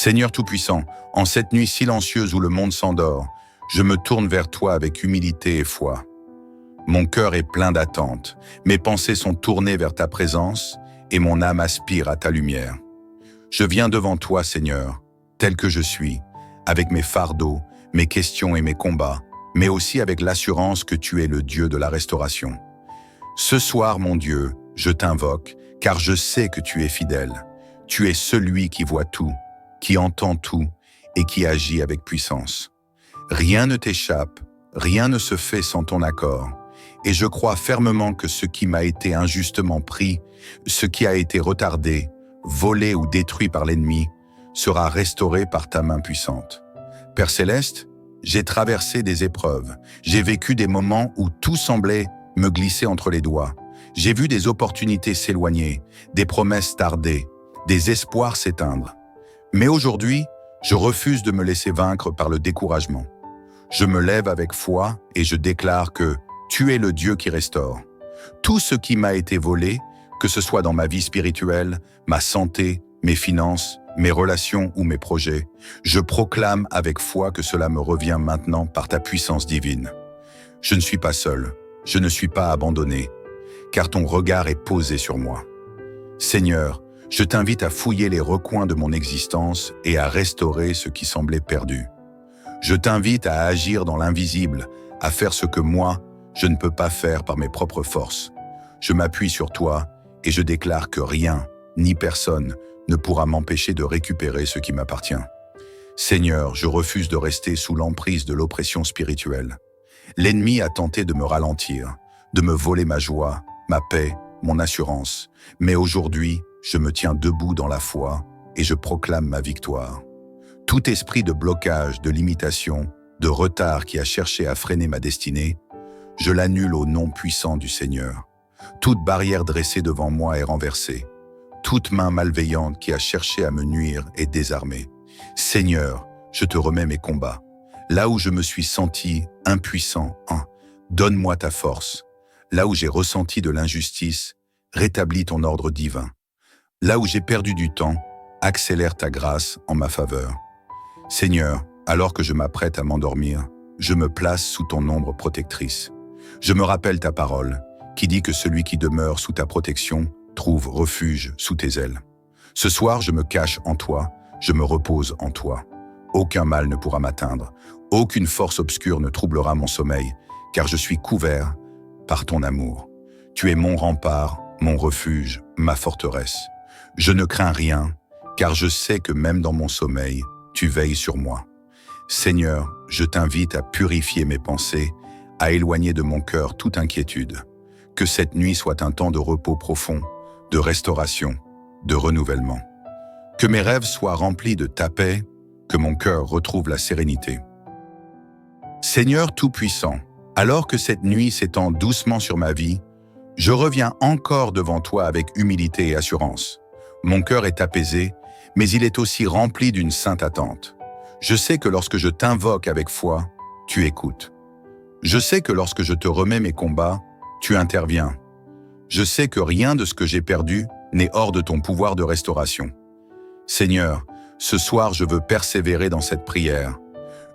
Seigneur Tout-Puissant, en cette nuit silencieuse où le monde s'endort, je me tourne vers toi avec humilité et foi. Mon cœur est plein d'attente, mes pensées sont tournées vers ta présence et mon âme aspire à ta lumière. Je viens devant toi, Seigneur, tel que je suis, avec mes fardeaux, mes questions et mes combats, mais aussi avec l'assurance que tu es le Dieu de la restauration. Ce soir, mon Dieu, je t'invoque, car je sais que tu es fidèle. Tu es celui qui voit tout, qui entend tout et qui agit avec puissance. Rien ne t'échappe, rien ne se fait sans ton accord. Et je crois fermement que ce qui m'a été injustement pris, ce qui a été retardé, volé ou détruit par l'ennemi, sera restauré par ta main puissante. Père Céleste, j'ai traversé des épreuves, j'ai vécu des moments où tout semblait me glisser entre les doigts. J'ai vu des opportunités s'éloigner, des promesses tarder, des espoirs s'éteindre. Mais aujourd'hui, je refuse de me laisser vaincre par le découragement. Je me lève avec foi et je déclare que tu es le Dieu qui restaure. Tout ce qui m'a été volé, que ce soit dans ma vie spirituelle, ma santé, mes finances, mes relations ou mes projets, je proclame avec foi que cela me revient maintenant par ta puissance divine. Je ne suis pas seul, je ne suis pas abandonné, car ton regard est posé sur moi. Seigneur, je t'invite à fouiller les recoins de mon existence et à restaurer ce qui semblait perdu. Je t'invite à agir dans l'invisible, à faire ce que moi, je ne peux pas faire par mes propres forces. Je m'appuie sur toi et je déclare que rien, ni personne, ne pourra m'empêcher de récupérer ce qui m'appartient. Seigneur, je refuse de rester sous l'emprise de l'oppression spirituelle. L'ennemi a tenté de me ralentir, de me voler ma joie, ma paix, mon assurance. Mais aujourd'hui, je me tiens debout dans la foi et je proclame ma victoire. Tout esprit de blocage, de limitation, de retard qui a cherché à freiner ma destinée, je l'annule au nom puissant du Seigneur. Toute barrière dressée devant moi est renversée. Toute main malveillante qui a cherché à me nuire est désarmée. Seigneur, je te remets mes combats. Là où je me suis senti impuissant, donne-moi ta force. Là où j'ai ressenti de l'injustice, rétablis ton ordre divin. Là où j'ai perdu du temps, accélère ta grâce en ma faveur. Seigneur, alors que je m'apprête à m'endormir, je me place sous ton ombre protectrice. Je me rappelle ta parole, qui dit que celui qui demeure sous ta protection trouve refuge sous tes ailes. Ce soir, je me cache en toi, je me repose en toi. Aucun mal ne pourra m'atteindre, aucune force obscure ne troublera mon sommeil, car je suis couvert par ton amour. Tu es mon rempart, mon refuge, ma forteresse. Je ne crains rien, car je sais que même dans mon sommeil, tu veilles sur moi. Seigneur, je t'invite à purifier mes pensées, à éloigner de mon cœur toute inquiétude. Que cette nuit soit un temps de repos profond, de restauration, de renouvellement. Que mes rêves soient remplis de ta paix, que mon cœur retrouve la sérénité. Seigneur Tout-Puissant, alors que cette nuit s'étend doucement sur ma vie, je reviens encore devant toi avec humilité et assurance. Mon cœur est apaisé, mais il est aussi rempli d'une sainte attente. Je sais que lorsque je t'invoque avec foi, tu écoutes. Je sais que lorsque je te remets mes combats, tu interviens. Je sais que rien de ce que j'ai perdu n'est hors de ton pouvoir de restauration. Seigneur, ce soir je veux persévérer dans cette prière.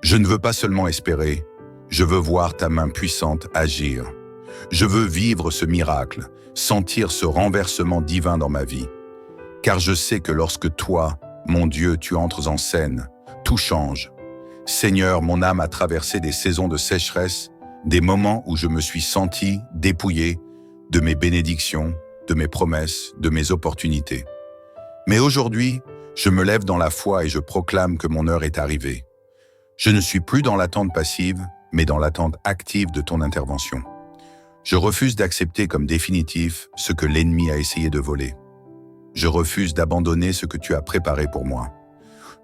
Je ne veux pas seulement espérer, je veux voir ta main puissante agir. Je veux vivre ce miracle, sentir ce renversement divin dans ma vie. Car je sais que lorsque toi, mon Dieu, tu entres en scène, tout change. Seigneur, mon âme a traversé des saisons de sécheresse, des moments où je me suis senti dépouillé de mes bénédictions, de mes promesses, de mes opportunités. Mais aujourd'hui, je me lève dans la foi et je proclame que mon heure est arrivée. Je ne suis plus dans l'attente passive, mais dans l'attente active de ton intervention. Je refuse d'accepter comme définitif ce que l'ennemi a essayé de voler. Je refuse d'abandonner ce que tu as préparé pour moi.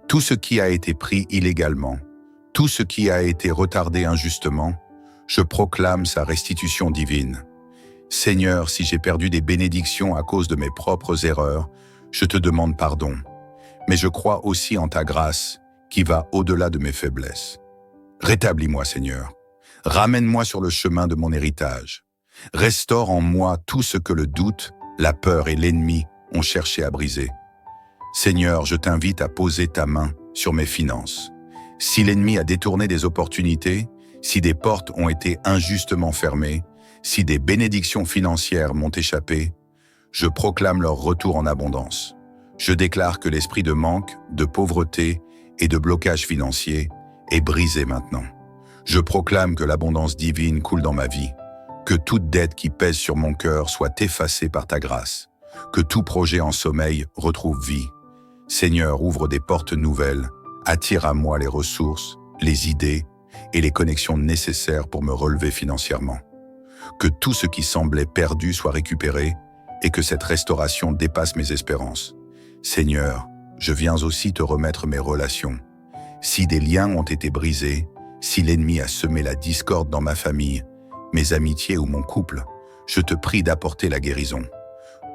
Tout ce qui a été pris illégalement, tout ce qui a été retardé injustement, je proclame sa restitution divine. Seigneur, si j'ai perdu des bénédictions à cause de mes propres erreurs, je te demande pardon. Mais je crois aussi en ta grâce qui va au-delà de mes faiblesses. Rétablis-moi, Seigneur. Ramène-moi sur le chemin de mon héritage. Restaure en moi tout ce que le doute, la peur et l'ennemi ont cherché à briser. Seigneur, je t'invite à poser ta main sur mes finances. Si l'ennemi a détourné des opportunités, si des portes ont été injustement fermées, si des bénédictions financières m'ont échappé, je proclame leur retour en abondance. Je déclare que l'esprit de manque, de pauvreté et de blocage financier est brisé maintenant. Je proclame que l'abondance divine coule dans ma vie, que toute dette qui pèse sur mon cœur soit effacée par ta grâce, que tout projet en sommeil retrouve vie. Seigneur, ouvre des portes nouvelles, attire à moi les ressources, les idées et les connexions nécessaires pour me relever financièrement. Que tout ce qui semblait perdu soit récupéré et que cette restauration dépasse mes espérances. Seigneur, je viens aussi te remettre mes relations. Si des liens ont été brisés, si l'ennemi a semé la discorde dans ma famille, mes amitiés ou mon couple, je te prie d'apporter la guérison.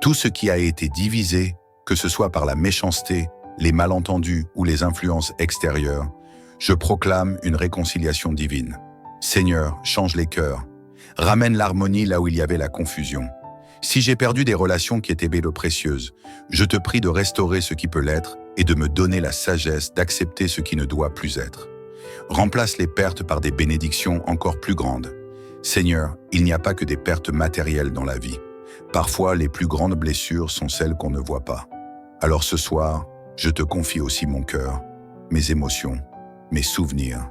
Tout ce qui a été divisé, que ce soit par la méchanceté, les malentendus ou les influences extérieures, je proclame une réconciliation divine. Seigneur, change les cœurs. Ramène l'harmonie là où il y avait la confusion. Si j'ai perdu des relations qui étaient belles précieuses, je te prie de restaurer ce qui peut l'être et de me donner la sagesse d'accepter ce qui ne doit plus être. Remplace les pertes par des bénédictions encore plus grandes. Seigneur, il n'y a pas que des pertes matérielles dans la vie. Parfois, les plus grandes blessures sont celles qu'on ne voit pas. Alors ce soir, je te confie aussi mon cœur, mes émotions, mes souvenirs.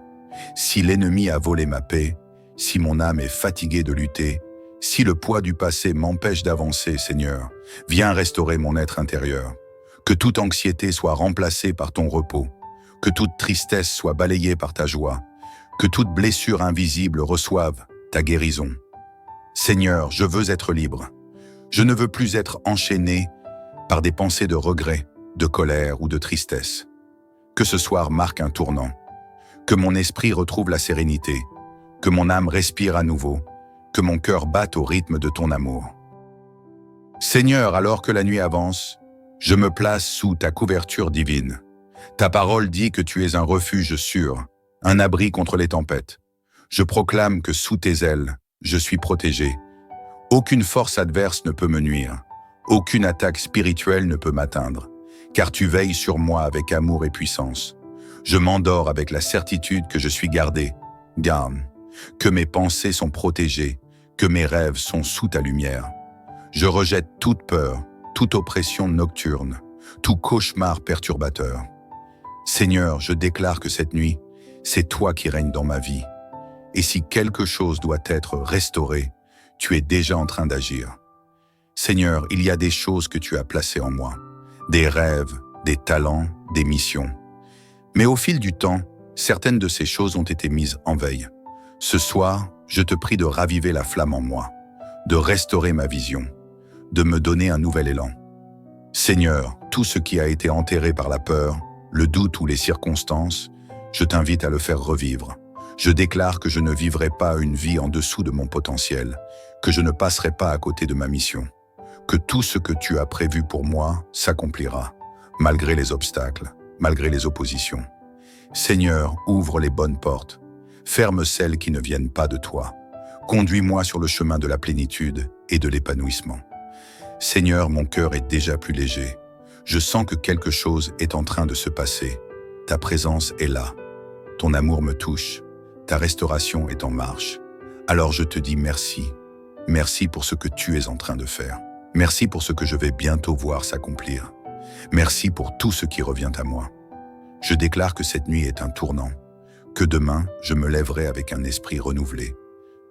Si l'ennemi a volé ma paix, si mon âme est fatiguée de lutter, si le poids du passé m'empêche d'avancer, Seigneur, viens restaurer mon être intérieur. Que toute anxiété soit remplacée par ton repos, que toute tristesse soit balayée par ta joie, que toute blessure invisible reçoive ta guérison. Seigneur, je veux être libre. Je ne veux plus être enchaîné par des pensées de regret, de colère ou de tristesse. Que ce soir marque un tournant, que mon esprit retrouve la sérénité, que mon âme respire à nouveau, que mon cœur batte au rythme de ton amour. Seigneur, alors que la nuit avance, je me place sous ta couverture divine. Ta parole dit que tu es un refuge sûr, un abri contre les tempêtes. Je proclame que sous tes ailes, je suis protégé. Aucune force adverse ne peut me nuire. Aucune attaque spirituelle ne peut m'atteindre, car tu veilles sur moi avec amour et puissance. Je m'endors avec la certitude que je suis gardé, que mes pensées sont protégées, que mes rêves sont sous ta lumière. Je rejette toute peur, toute oppression nocturne, tout cauchemar perturbateur. Seigneur, je déclare que cette nuit, c'est toi qui règnes dans ma vie. Et si quelque chose doit être restauré, tu es déjà en train d'agir. Seigneur, il y a des choses que tu as placées en moi, des rêves, des talents, des missions. Mais au fil du temps, certaines de ces choses ont été mises en veille. Ce soir, je te prie de raviver la flamme en moi, de restaurer ma vision, de me donner un nouvel élan. Seigneur, tout ce qui a été enterré par la peur, le doute ou les circonstances, je t'invite à le faire revivre. Je déclare que je ne vivrai pas une vie en dessous de mon potentiel, que je ne passerai pas à côté de ma mission, que tout ce que tu as prévu pour moi s'accomplira, malgré les obstacles, malgré les oppositions. Seigneur, ouvre les bonnes portes, ferme celles qui ne viennent pas de toi. Conduis-moi sur le chemin de la plénitude et de l'épanouissement. Seigneur, mon cœur est déjà plus léger. Je sens que quelque chose est en train de se passer. Ta présence est là. Ton amour me touche. Ta restauration est en marche. Alors je te dis merci. Merci pour ce que tu es en train de faire. Merci pour ce que je vais bientôt voir s'accomplir. Merci pour tout ce qui revient à moi. Je déclare que cette nuit est un tournant, que demain, je me lèverai avec un esprit renouvelé,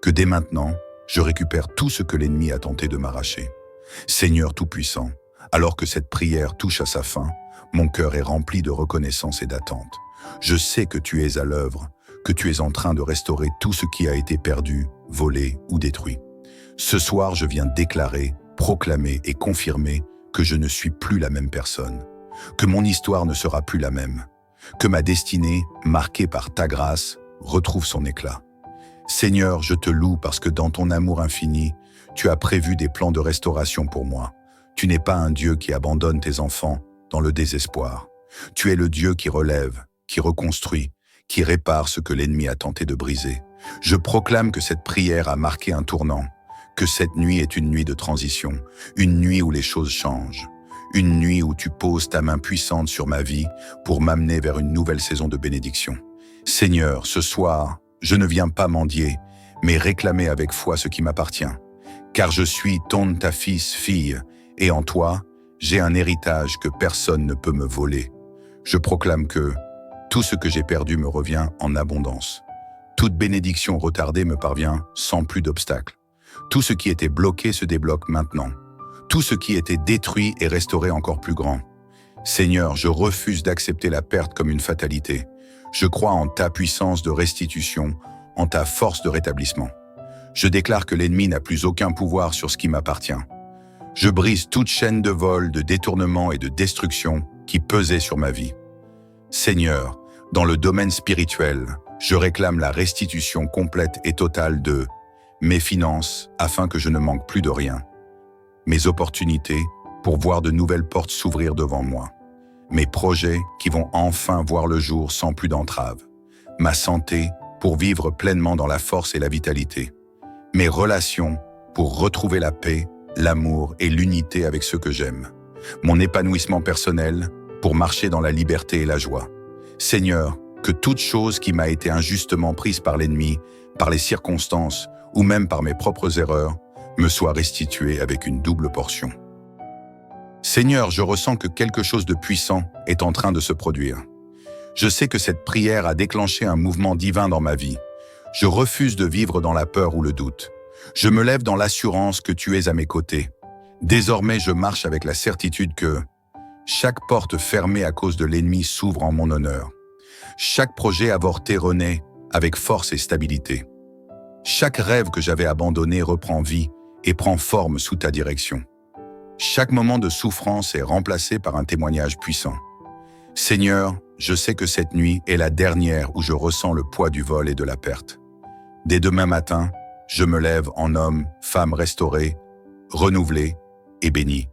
que dès maintenant, je récupère tout ce que l'ennemi a tenté de m'arracher. Seigneur Tout-Puissant, alors que cette prière touche à sa fin, mon cœur est rempli de reconnaissance et d'attente. Je sais que tu es à l'œuvre, que tu es en train de restaurer tout ce qui a été perdu, volé ou détruit. Ce soir, je viens déclarer, proclamer et confirmer que je ne suis plus la même personne, que mon histoire ne sera plus la même, que ma destinée, marquée par ta grâce, retrouve son éclat. Seigneur, je te loue parce que dans ton amour infini, tu as prévu des plans de restauration pour moi. Tu n'es pas un Dieu qui abandonne tes enfants dans le désespoir. Tu es le Dieu qui relève, qui reconstruit, qui répare ce que l'ennemi a tenté de briser. Je proclame que cette prière a marqué un tournant, que cette nuit est une nuit de transition, une nuit où les choses changent, une nuit où tu poses ta main puissante sur ma vie pour m'amener vers une nouvelle saison de bénédiction. Seigneur, ce soir, je ne viens pas mendier, mais réclamer avec foi ce qui m'appartient. Car je suis ta fille, et en toi, j'ai un héritage que personne ne peut me voler. Je proclame que tout ce que j'ai perdu me revient en abondance. Toute bénédiction retardée me parvient sans plus d'obstacles. Tout ce qui était bloqué se débloque maintenant. Tout ce qui était détruit est restauré encore plus grand. Seigneur, je refuse d'accepter la perte comme une fatalité. Je crois en ta puissance de restitution, en ta force de rétablissement. Je déclare que l'ennemi n'a plus aucun pouvoir sur ce qui m'appartient. Je brise toute chaîne de vol, de détournement et de destruction qui pesait sur ma vie. Seigneur, dans le domaine spirituel, je réclame la restitution complète et totale de mes finances afin que je ne manque plus de rien. Mes opportunités pour voir de nouvelles portes s'ouvrir devant moi. Mes projets qui vont enfin voir le jour sans plus d'entraves. Ma santé pour vivre pleinement dans la force et la vitalité. Mes relations pour retrouver la paix, l'amour et l'unité avec ceux que j'aime. Mon épanouissement personnel pour marcher dans la liberté et la joie. Seigneur, que toute chose qui m'a été injustement prise par l'ennemi, par les circonstances ou même par mes propres erreurs, me soit restituée avec une double portion. Seigneur, je ressens que quelque chose de puissant est en train de se produire. Je sais que cette prière a déclenché un mouvement divin dans ma vie. Je refuse de vivre dans la peur ou le doute. Je me lève dans l'assurance que tu es à mes côtés. Désormais, je marche avec la certitude que chaque porte fermée à cause de l'ennemi s'ouvre en mon honneur. Chaque projet avorté renaît avec force et stabilité. Chaque rêve que j'avais abandonné reprend vie et prend forme sous ta direction. Chaque moment de souffrance est remplacé par un témoignage puissant. Seigneur, je sais que cette nuit est la dernière où je ressens le poids du vol et de la perte. Dès demain matin, je me lève en homme, femme restaurée, renouvelée et bénie.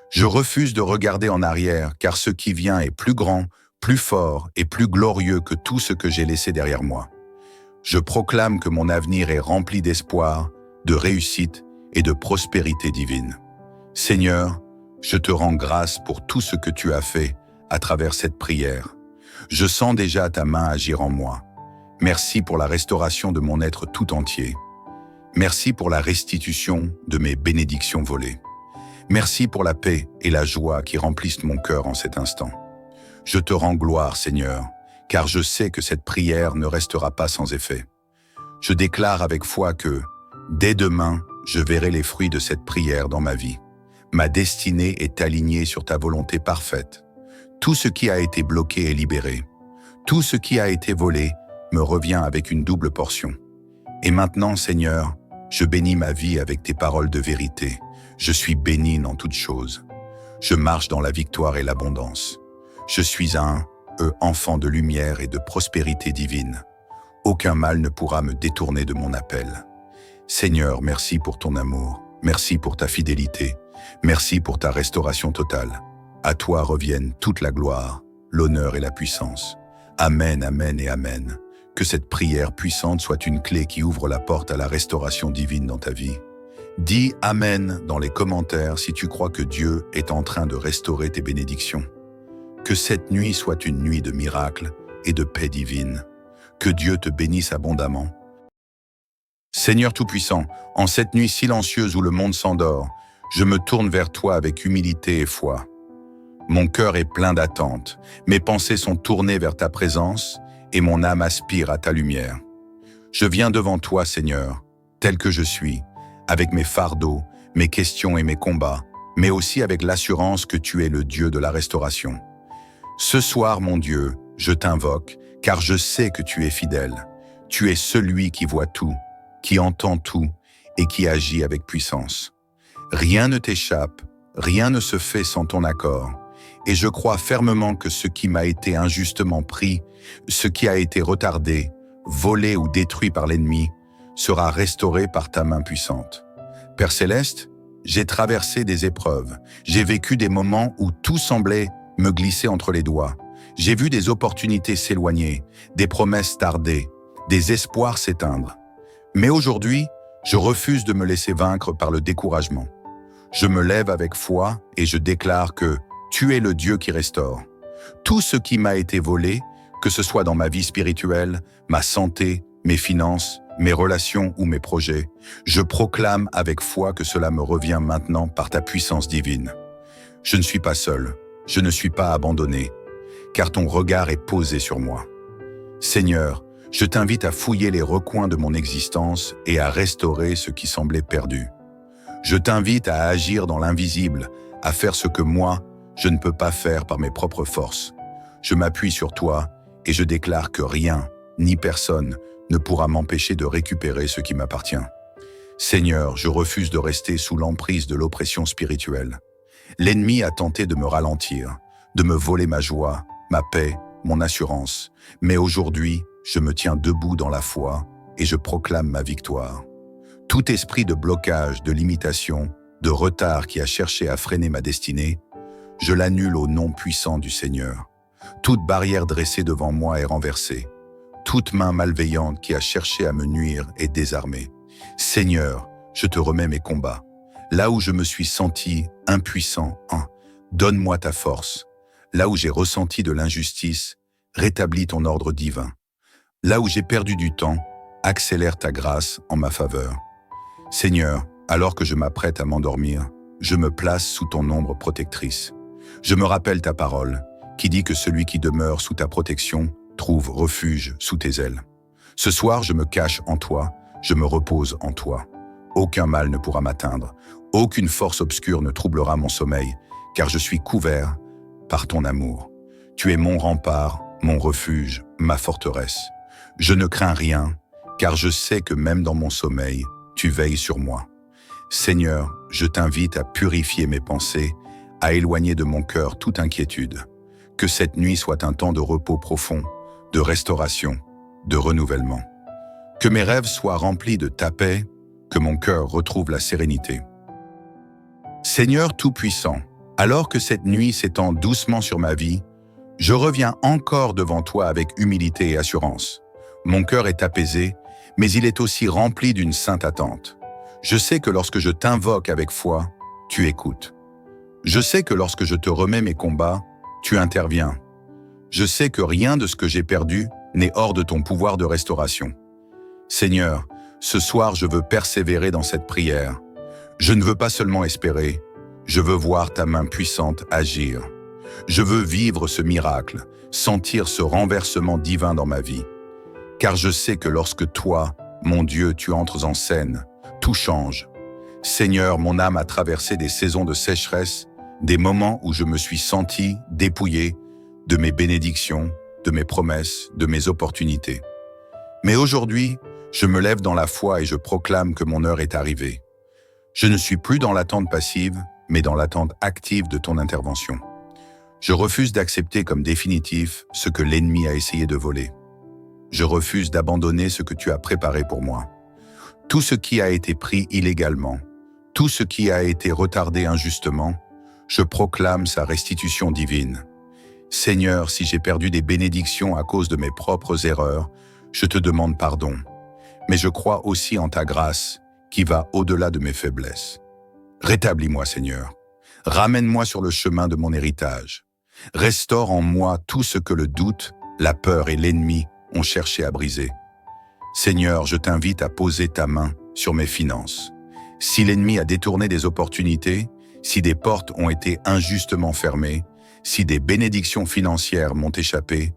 Je refuse de regarder en arrière, car ce qui vient est plus grand, plus fort et plus glorieux que tout ce que j'ai laissé derrière moi. Je proclame que mon avenir est rempli d'espoir, de réussite et de prospérité divine. Seigneur, je te rends grâce pour tout ce que tu as fait à travers cette prière. Je sens déjà ta main agir en moi. Merci pour la restauration de mon être tout entier. Merci pour la restitution de mes bénédictions volées. Merci pour la paix et la joie qui remplissent mon cœur en cet instant. Je te rends gloire, Seigneur, car je sais que cette prière ne restera pas sans effet. Je déclare avec foi que, dès demain, je verrai les fruits de cette prière dans ma vie. Ma destinée est alignée sur ta volonté parfaite. Tout ce qui a été bloqué est libéré. Tout ce qui a été volé me revient avec une double portion. Et maintenant, Seigneur, je bénis ma vie avec tes paroles de vérité. Je suis béni dans toutes choses. Je marche dans la victoire et l'abondance. Je suis un enfant de lumière et de prospérité divine. Aucun mal ne pourra me détourner de mon appel. Seigneur, merci pour ton amour. Merci pour ta fidélité. Merci pour ta restauration totale. À toi reviennent toute la gloire, l'honneur et la puissance. Amen, amen et amen. Que cette prière puissante soit une clé qui ouvre la porte à la restauration divine dans ta vie. Dis Amen dans les commentaires si tu crois que Dieu est en train de restaurer tes bénédictions. Que cette nuit soit une nuit de miracles et de paix divine. Que Dieu te bénisse abondamment. Seigneur Tout-Puissant, en cette nuit silencieuse où le monde s'endort, je me tourne vers toi avec humilité et foi. Mon cœur est plein d'attente, mes pensées sont tournées vers ta présence et mon âme aspire à ta lumière. Je viens devant toi, Seigneur, tel que je suis, avec mes fardeaux, mes questions et mes combats, mais aussi avec l'assurance que tu es le Dieu de la restauration. Ce soir, mon Dieu, je t'invoque, car je sais que tu es fidèle. Tu es celui qui voit tout, qui entend tout et qui agit avec puissance. Rien ne t'échappe, rien ne se fait sans ton accord. Et je crois fermement que ce qui m'a été injustement pris, ce qui a été retardé, volé ou détruit par l'ennemi, sera restauré par ta main puissante. Père Céleste, j'ai traversé des épreuves, j'ai vécu des moments où tout semblait me glisser entre les doigts. J'ai vu des opportunités s'éloigner, des promesses tarder, des espoirs s'éteindre. Mais aujourd'hui, je refuse de me laisser vaincre par le découragement. Je me lève avec foi et je déclare que tu es le Dieu qui restaure. Tout ce qui m'a été volé, que ce soit dans ma vie spirituelle, ma santé, mes finances, mes relations ou mes projets, je proclame avec foi que cela me revient maintenant par ta puissance divine. Je ne suis pas seul, je ne suis pas abandonné, car ton regard est posé sur moi. Seigneur, je t'invite à fouiller les recoins de mon existence et à restaurer ce qui semblait perdu. Je t'invite à agir dans l'invisible, à faire ce que moi, je ne peux pas faire par mes propres forces. Je m'appuie sur toi et je déclare que rien, ni personne, ne pourra m'empêcher de récupérer ce qui m'appartient. Seigneur, je refuse de rester sous l'emprise de l'oppression spirituelle. L'ennemi a tenté de me ralentir, de me voler ma joie, ma paix, mon assurance. Mais aujourd'hui, je me tiens debout dans la foi et je proclame ma victoire. Tout esprit de blocage, de limitation, de retard qui a cherché à freiner ma destinée, je l'annule au nom puissant du Seigneur. Toute barrière dressée devant moi est renversée. Toute main malveillante qui a cherché à me nuire est désarmée. Seigneur, je te remets mes combats. Là où je me suis senti impuissant, donne-moi ta force. Là où j'ai ressenti de l'injustice, rétablis ton ordre divin. Là où j'ai perdu du temps, accélère ta grâce en ma faveur. Seigneur, alors que je m'apprête à m'endormir, je me place sous ton ombre protectrice. Je me rappelle ta parole, qui dit que celui qui demeure sous ta protection trouve refuge sous tes ailes. Ce soir, je me cache en toi, je me repose en toi. Aucun mal ne pourra m'atteindre, aucune force obscure ne troublera mon sommeil, car je suis couvert par ton amour. Tu es mon rempart, mon refuge, ma forteresse. Je ne crains rien, car je sais que même dans mon sommeil, tu veilles sur moi. Seigneur, je t'invite à purifier mes pensées, à éloigner de mon cœur toute inquiétude. Que cette nuit soit un temps de repos profond, de restauration, de renouvellement. Que mes rêves soient remplis de ta paix, que mon cœur retrouve la sérénité. Seigneur Tout-Puissant, alors que cette nuit s'étend doucement sur ma vie, je reviens encore devant toi avec humilité et assurance. Mon cœur est apaisé, mais il est aussi rempli d'une sainte attente. Je sais que lorsque je t'invoque avec foi, tu écoutes. Je sais que lorsque je te remets mes combats, tu interviens. Je sais que rien de ce que j'ai perdu n'est hors de ton pouvoir de restauration. Seigneur, ce soir je veux persévérer dans cette prière. Je ne veux pas seulement espérer, je veux voir ta main puissante agir. Je veux vivre ce miracle, sentir ce renversement divin dans ma vie. Car je sais que lorsque toi, mon Dieu, tu entres en scène, tout change. Seigneur, mon âme a traversé des saisons de sécheresse, des moments où je me suis senti dépouillé de mes bénédictions, de mes promesses, de mes opportunités. Mais aujourd'hui, je me lève dans la foi et je proclame que mon heure est arrivée. Je ne suis plus dans l'attente passive, mais dans l'attente active de ton intervention. Je refuse d'accepter comme définitif ce que l'ennemi a essayé de voler. Je refuse d'abandonner ce que tu as préparé pour moi. Tout ce qui a été pris illégalement, tout ce qui a été retardé injustement, je proclame sa restitution divine. Seigneur, si j'ai perdu des bénédictions à cause de mes propres erreurs, je te demande pardon. Mais je crois aussi en ta grâce, qui va au-delà de mes faiblesses. Rétablis-moi, Seigneur. Ramène-moi sur le chemin de mon héritage. Restaure en moi tout ce que le doute, la peur et l'ennemi ont cherché à briser. Seigneur, je t'invite à poser ta main sur mes finances. Si l'ennemi a détourné des opportunités, si des portes ont été injustement fermées, si des bénédictions financières m'ont échappé,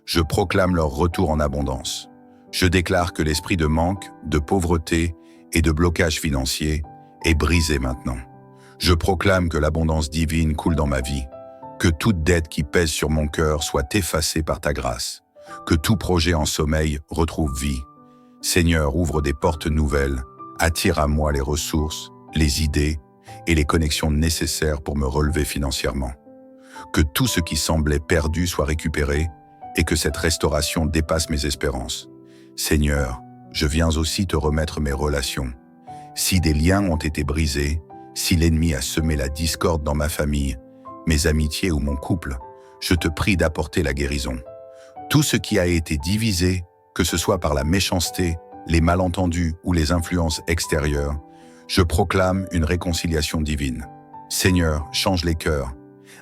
je proclame leur retour en abondance. Je déclare que l'esprit de manque, de pauvreté et de blocage financier est brisé maintenant. Je proclame que l'abondance divine coule dans ma vie, que toute dette qui pèse sur mon cœur soit effacée par ta grâce, que tout projet en sommeil retrouve vie. Seigneur, ouvre des portes nouvelles, attire à moi les ressources, les idées et les connexions nécessaires pour me relever financièrement. Que tout ce qui semblait perdu soit récupéré et que cette restauration dépasse mes espérances. Seigneur, je viens aussi te remettre mes relations. Si des liens ont été brisés, si l'ennemi a semé la discorde dans ma famille, mes amitiés ou mon couple, je te prie d'apporter la guérison. Tout ce qui a été divisé, que ce soit par la méchanceté, les malentendus ou les influences extérieures, Je proclame une réconciliation divine. Seigneur, change les cœurs.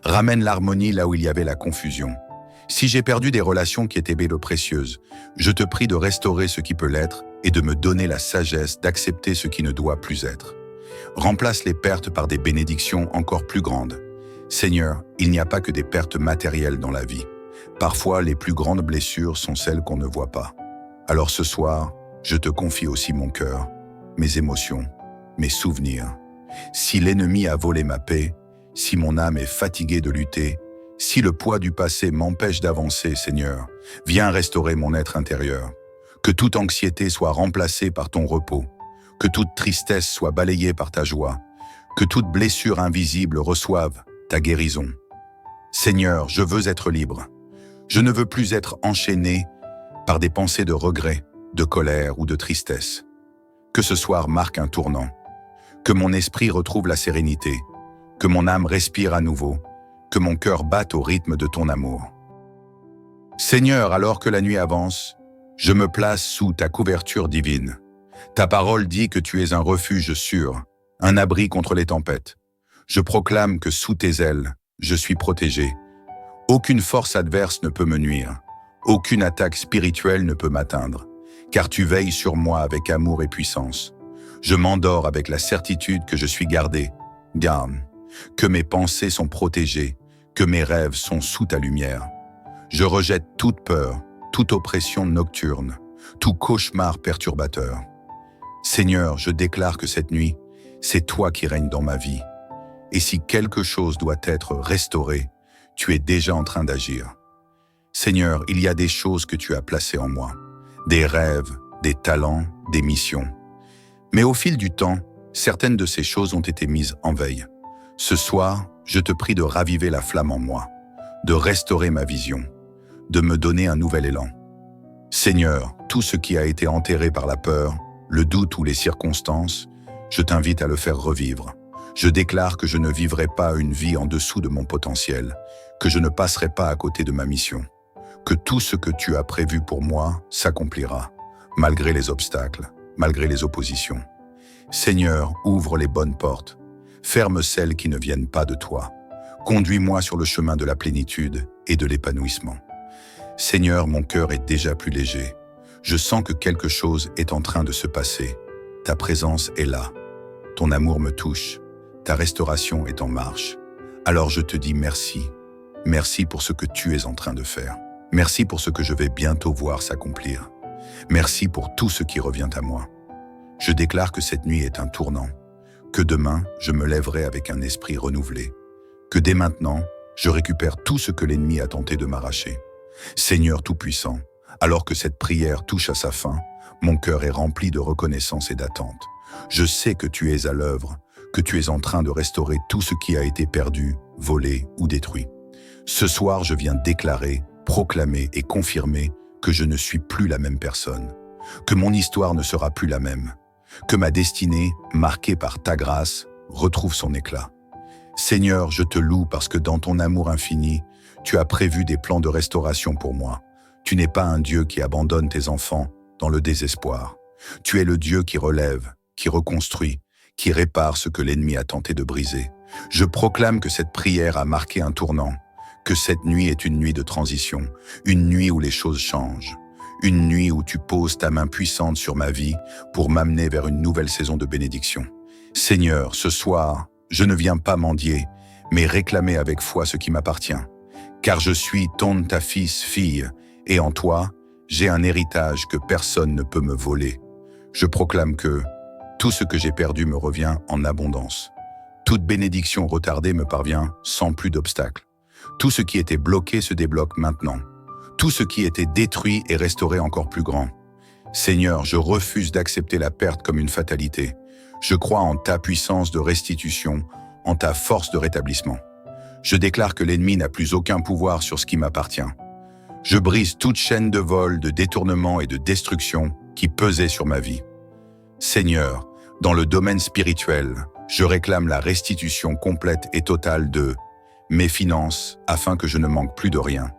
Ramène l'harmonie là où il y avait la confusion. Si j'ai perdu des relations qui étaient belles et précieuses, je te prie de restaurer ce qui peut l'être et de me donner la sagesse d'accepter ce qui ne doit plus être. Remplace les pertes par des bénédictions encore plus grandes. Seigneur, il n'y a pas que des pertes matérielles dans la vie. Parfois, les plus grandes blessures sont celles qu'on ne voit pas. Alors ce soir, je te confie aussi mon cœur, mes émotions, mes souvenirs. Si l'ennemi a volé ma paix, si mon âme est fatiguée de lutter, si le poids du passé m'empêche d'avancer, Seigneur, viens restaurer mon être intérieur. Que toute anxiété soit remplacée par ton repos, que toute tristesse soit balayée par ta joie, que toute blessure invisible reçoive ta guérison. Seigneur, je veux être libre. Je ne veux plus être enchaîné par des pensées de regret, de colère ou de tristesse. Que ce soir marque un tournant, que mon esprit retrouve la sérénité, que mon âme respire à nouveau, que mon cœur batte au rythme de ton amour. Seigneur, alors que la nuit avance, je me place sous ta couverture divine. Ta parole dit que tu es un refuge sûr, un abri contre les tempêtes. Je proclame que sous tes ailes, je suis protégé. Aucune force adverse ne peut me nuire. Aucune attaque spirituelle ne peut m'atteindre, car tu veilles sur moi avec amour et puissance. Je m'endors avec la certitude que je suis gardé, que mes pensées sont protégées, que mes rêves sont sous ta lumière. Je rejette toute peur, toute oppression nocturne, tout cauchemar perturbateur. Seigneur, je déclare que cette nuit, c'est toi qui règnes dans ma vie. Et si quelque chose doit être restauré, tu es déjà en train d'agir. Seigneur, il y a des choses que tu as placées en moi, des rêves, des talents, des missions. Mais au fil du temps, certaines de ces choses ont été mises en veille. Ce soir, je te prie de raviver la flamme en moi, de restaurer ma vision, de me donner un nouvel élan. Seigneur, tout ce qui a été enterré par la peur, le doute ou les circonstances, je t'invite à le faire revivre. Je déclare que je ne vivrai pas une vie en dessous de mon potentiel, que je ne passerai pas à côté de ma mission, que tout ce que tu as prévu pour moi s'accomplira, malgré les obstacles, malgré les oppositions. Seigneur, ouvre les bonnes portes, ferme celles qui ne viennent pas de toi. Conduis-moi sur le chemin de la plénitude et de l'épanouissement. Seigneur, mon cœur est déjà plus léger. Je sens que quelque chose est en train de se passer. Ta présence est là. Ton amour me touche. Ta restauration est en marche. Alors je te dis merci. Merci pour ce que tu es en train de faire. Merci pour ce que je vais bientôt voir s'accomplir. Merci pour tout ce qui revient à moi. Je déclare que cette nuit est un tournant, que demain, je me lèverai avec un esprit renouvelé, que dès maintenant, je récupère tout ce que l'ennemi a tenté de m'arracher. Seigneur Tout-Puissant, alors que cette prière touche à sa fin, mon cœur est rempli de reconnaissance et d'attente. Je sais que tu es à l'œuvre, que tu es en train de restaurer tout ce qui a été perdu, volé ou détruit. Ce soir, je viens déclarer, proclamer et confirmer que je ne suis plus la même personne, que mon histoire ne sera plus la même, que ma destinée, marquée par ta grâce, retrouve son éclat. Seigneur, je te loue parce que dans ton amour infini, tu as prévu des plans de restauration pour moi. Tu n'es pas un Dieu qui abandonne tes enfants dans le désespoir. Tu es le Dieu qui relève, qui reconstruit, qui répare ce que l'ennemi a tenté de briser. Je proclame que cette prière a marqué un tournant, que cette nuit est une nuit de transition, une nuit où les choses changent, une nuit où tu poses ta main puissante sur ma vie pour m'amener vers une nouvelle saison de bénédiction. Seigneur, ce soir, je ne viens pas mendier, mais réclamer avec foi ce qui m'appartient. Car je suis ta fille, et en toi, j'ai un héritage que personne ne peut me voler. Je proclame que tout ce que j'ai perdu me revient en abondance. Toute bénédiction retardée me parvient sans plus d'obstacles. Tout ce qui était bloqué se débloque maintenant. Tout ce qui était détruit est restauré encore plus grand. Seigneur, je refuse d'accepter la perte comme une fatalité. Je crois en ta puissance de restitution, en ta force de rétablissement. Je déclare que l'ennemi n'a plus aucun pouvoir sur ce qui m'appartient. Je brise toute chaîne de vol, de détournement et de destruction qui pesait sur ma vie. Seigneur, dans le domaine spirituel, je réclame la restitution complète et totale de mes finances afin que je ne manque plus de rien,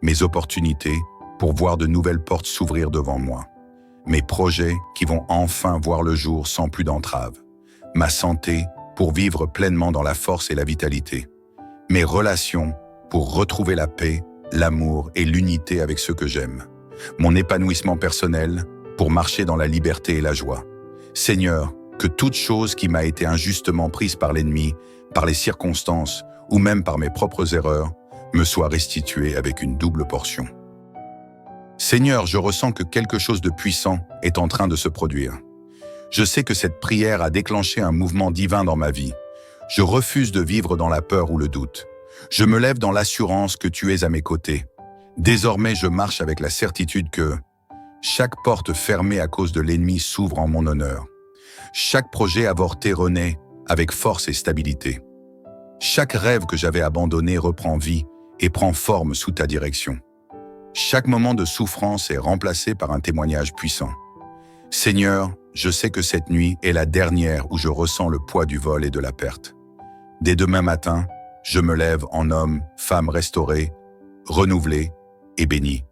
mes opportunités pour voir de nouvelles portes s'ouvrir devant moi, mes projets qui vont enfin voir le jour sans plus d'entraves, ma santé pour vivre pleinement dans la force et la vitalité, mes relations pour retrouver la paix, l'amour et l'unité avec ceux que j'aime, mon épanouissement personnel pour marcher dans la liberté et la joie. Seigneur, que toute chose qui m'a été injustement prise par l'ennemi, par les circonstances ou même par mes propres erreurs, me soit restituée avec une double portion. Seigneur, je ressens que quelque chose de puissant est en train de se produire. Je sais que cette prière a déclenché un mouvement divin dans ma vie. Je refuse de vivre dans la peur ou le doute. Je me lève dans l'assurance que tu es à mes côtés. Désormais, je marche avec la certitude que chaque porte fermée à cause de l'ennemi s'ouvre en mon honneur. Chaque projet avorté renaît avec force et stabilité. Chaque rêve que j'avais abandonné reprend vie et prend forme sous ta direction. Chaque moment de souffrance est remplacé par un témoignage puissant. Seigneur, je sais que cette nuit est la dernière où je ressens le poids du vol et de la perte. Dès demain matin, je me lève en homme, femme restaurée, renouvelée et bénie.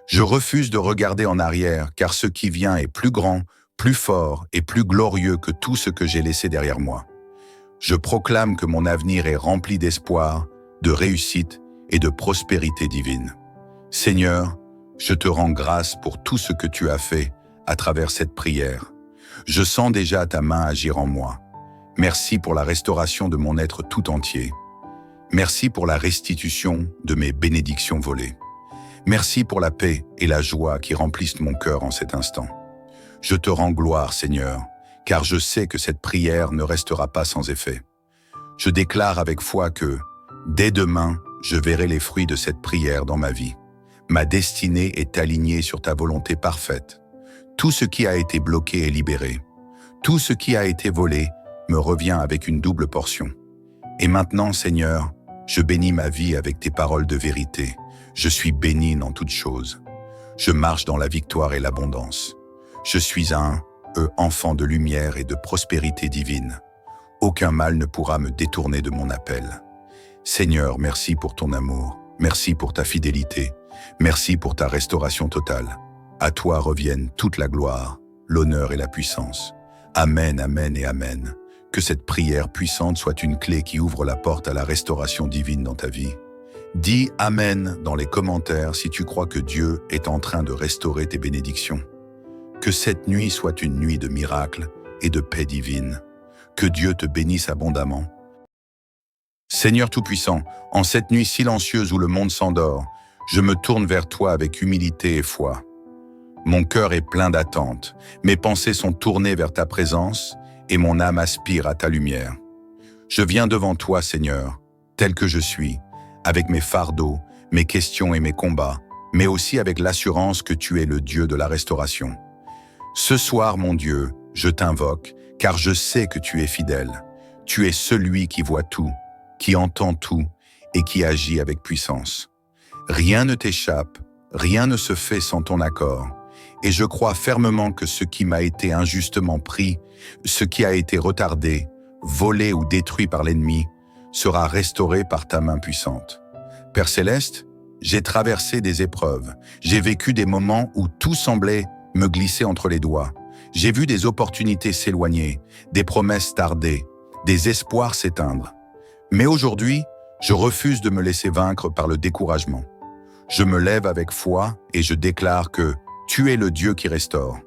Je refuse de regarder en arrière, car ce qui vient est plus grand, plus fort et plus glorieux que tout ce que j'ai laissé derrière moi. Je proclame que mon avenir est rempli d'espoir, de réussite et de prospérité divine. Seigneur, je te rends grâce pour tout ce que tu as fait à travers cette prière. Je sens déjà ta main agir en moi. Merci pour la restauration de mon être tout entier. Merci pour la restitution de mes bénédictions volées. Merci pour la paix et la joie qui remplissent mon cœur en cet instant. Je te rends gloire, Seigneur, car je sais que cette prière ne restera pas sans effet. Je déclare avec foi que, dès demain, je verrai les fruits de cette prière dans ma vie. Ma destinée est alignée sur ta volonté parfaite. Tout ce qui a été bloqué est libéré. Tout ce qui a été volé me revient avec une double portion. Et maintenant, Seigneur, je bénis ma vie avec tes paroles de vérité. Je suis béni dans toutes choses. Je marche dans la victoire et l'abondance. Je suis enfant de lumière et de prospérité divine. Aucun mal ne pourra me détourner de mon appel. Seigneur, merci pour ton amour. Merci pour ta fidélité. Merci pour ta restauration totale. À toi reviennent toute la gloire, l'honneur et la puissance. Amen, amen et amen. Que cette prière puissante soit une clé qui ouvre la porte à la restauration divine dans ta vie. Dis Amen dans les commentaires si tu crois que Dieu est en train de restaurer tes bénédictions. Que cette nuit soit une nuit de miracles et de paix divine. Que Dieu te bénisse abondamment. Seigneur Tout-Puissant, en cette nuit silencieuse où le monde s'endort, je me tourne vers toi avec humilité et foi. Mon cœur est plein d'attente, mes pensées sont tournées vers ta présence et mon âme aspire à ta lumière. Je viens devant toi, Seigneur, tel que je suis, avec mes fardeaux, mes questions et mes combats, mais aussi avec l'assurance que tu es le Dieu de la restauration. Ce soir, mon Dieu, je t'invoque, car je sais que tu es fidèle. Tu es celui qui voit tout, qui entend tout et qui agit avec puissance. Rien ne t'échappe, rien ne se fait sans ton accord. Et je crois fermement que ce qui m'a été injustement pris, ce qui a été retardé, volé ou détruit par l'ennemi, sera restauré par ta main puissante. Père Céleste, j'ai traversé des épreuves, j'ai vécu des moments où tout semblait me glisser entre les doigts. J'ai vu des opportunités s'éloigner, des promesses tarder, des espoirs s'éteindre. Mais aujourd'hui, je refuse de me laisser vaincre par le découragement. Je me lève avec foi et je déclare que tu es le Dieu qui restaure.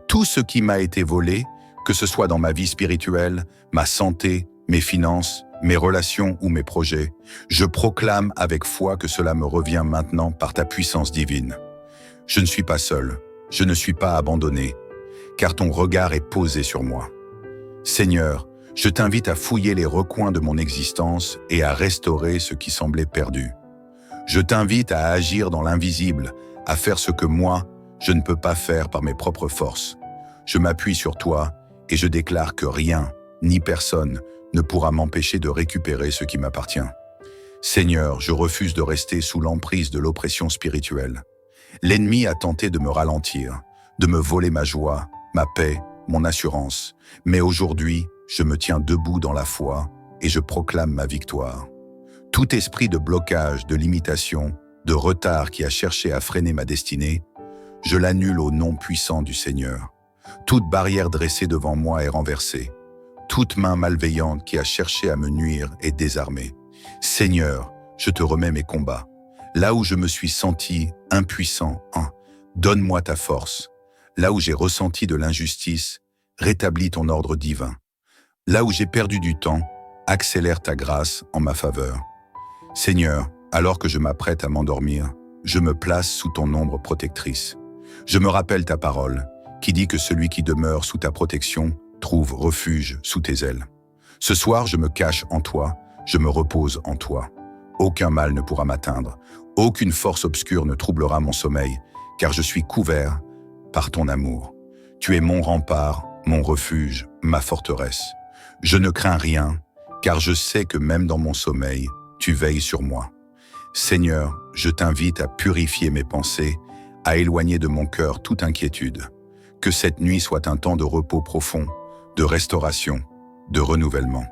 Tout ce qui m'a été volé, que ce soit dans ma vie spirituelle, ma santé, mes finances, mes relations ou mes projets, je proclame avec foi que cela me revient maintenant par ta puissance divine. Je ne suis pas seul, je ne suis pas abandonné, car ton regard est posé sur moi. Seigneur, je t'invite à fouiller les recoins de mon existence et à restaurer ce qui semblait perdu. Je t'invite à agir dans l'invisible, à faire ce que moi, je ne peux pas faire par mes propres forces. Je m'appuie sur toi et je déclare que rien, ni personne, ne pourra m'empêcher de récupérer ce qui m'appartient. Seigneur, je refuse de rester sous l'emprise de l'oppression spirituelle. L'ennemi a tenté de me ralentir, de me voler ma joie, ma paix, mon assurance. Mais aujourd'hui, je me tiens debout dans la foi et je proclame ma victoire. Tout esprit de blocage, de limitation, de retard qui a cherché à freiner ma destinée, je l'annule au nom puissant du Seigneur. Toute barrière dressée devant moi est renversée. Toute main malveillante qui a cherché à me nuire est désarmée. Seigneur, je te remets mes combats. Là où je me suis senti impuissant, donne-moi ta force. Là où j'ai ressenti de l'injustice, rétablis ton ordre divin. Là où j'ai perdu du temps, accélère ta grâce en ma faveur. Seigneur, alors que je m'apprête à m'endormir, je me place sous ton ombre protectrice. Je me rappelle ta parole, qui dit que celui qui demeure sous ta protection trouve refuge sous tes ailes. Ce soir, je me cache en toi, je me repose en toi. Aucun mal ne pourra m'atteindre, aucune force obscure ne troublera mon sommeil, car je suis couvert par ton amour. Tu es mon rempart, mon refuge, ma forteresse. Je ne crains rien, car je sais que même dans mon sommeil, tu veilles sur moi. Seigneur, je t'invite à purifier mes pensées, à éloigner de mon cœur toute inquiétude. Que cette nuit soit un temps de repos profond, de restauration, de renouvellement.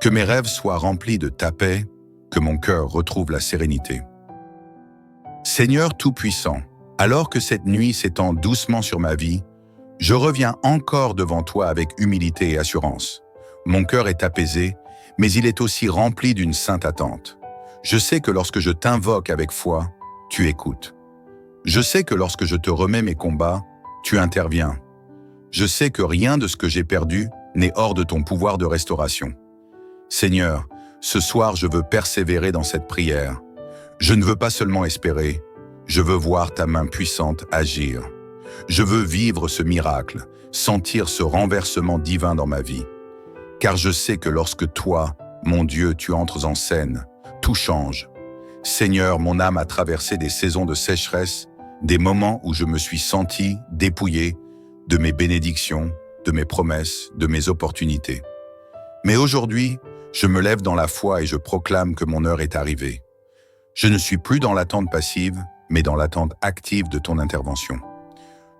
Que mes rêves soient remplis de ta paix, que mon cœur retrouve la sérénité. Seigneur Tout-Puissant, alors que cette nuit s'étend doucement sur ma vie, je reviens encore devant toi avec humilité et assurance. Mon cœur est apaisé, mais il est aussi rempli d'une sainte attente. Je sais que lorsque je t'invoque avec foi, tu écoutes. Je sais que lorsque je te remets mes combats, tu interviens. Je sais que rien de ce que j'ai perdu n'est hors de ton pouvoir de restauration. Seigneur, ce soir je veux persévérer dans cette prière. Je ne veux pas seulement espérer, je veux voir ta main puissante agir. Je veux vivre ce miracle, sentir ce renversement divin dans ma vie. Car je sais que lorsque toi, mon Dieu, tu entres en scène, tout change. Seigneur, mon âme a traversé des saisons de sécheresse, des moments où je me suis senti dépouillé de mes bénédictions, de mes promesses, de mes opportunités. Mais aujourd'hui, je me lève dans la foi et je proclame que mon heure est arrivée. Je ne suis plus dans l'attente passive, mais dans l'attente active de ton intervention.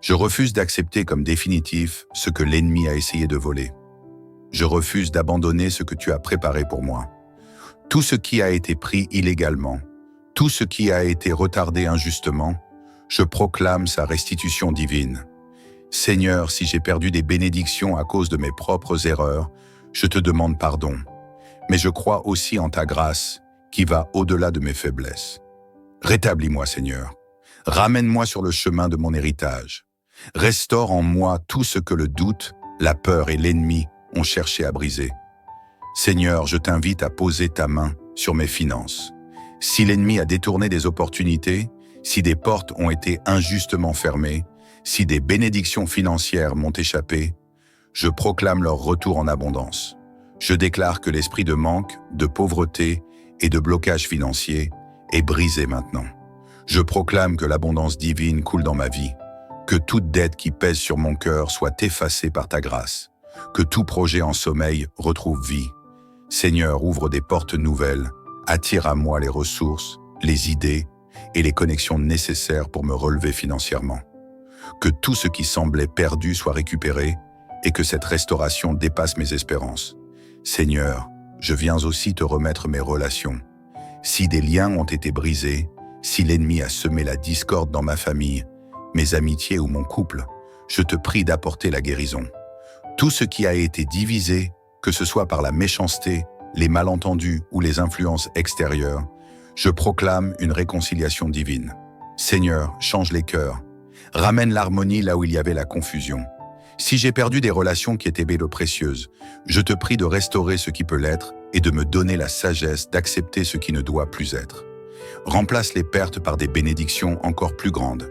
Je refuse d'accepter comme définitif ce que l'ennemi a essayé de voler. Je refuse d'abandonner ce que tu as préparé pour moi. Tout ce qui a été pris illégalement, tout ce qui a été retardé injustement, je proclame sa restitution divine. Seigneur, si j'ai perdu des bénédictions à cause de mes propres erreurs, je te demande pardon. Mais je crois aussi en ta grâce, qui va au-delà de mes faiblesses. Rétablis-moi, Seigneur. Ramène-moi sur le chemin de mon héritage. Restaure en moi tout ce que le doute, la peur et l'ennemi ont cherché à briser. Seigneur, je t'invite à poser ta main sur mes finances. Si l'ennemi a détourné des opportunités, si des portes ont été injustement fermées, si des bénédictions financières m'ont échappé, je proclame leur retour en abondance. Je déclare que l'esprit de manque, de pauvreté et de blocage financier est brisé maintenant. Je proclame que l'abondance divine coule dans ma vie, que toute dette qui pèse sur mon cœur soit effacée par ta grâce, que tout projet en sommeil retrouve vie. Seigneur, ouvre des portes nouvelles, attire à moi les ressources, les idées et les connexions nécessaires pour me relever financièrement. Que tout ce qui semblait perdu soit récupéré et que cette restauration dépasse mes espérances. Seigneur, je viens aussi te remettre mes relations. Si des liens ont été brisés, si l'ennemi a semé la discorde dans ma famille, mes amitiés ou mon couple, je te prie d'apporter la guérison. Tout ce qui a été divisé, que ce soit par la méchanceté, les malentendus ou les influences extérieures, je proclame une réconciliation divine. Seigneur, change les cœurs. Ramène l'harmonie là où il y avait la confusion. Si j'ai perdu des relations qui étaient belles et précieuses, je te prie de restaurer ce qui peut l'être et de me donner la sagesse d'accepter ce qui ne doit plus être. Remplace les pertes par des bénédictions encore plus grandes.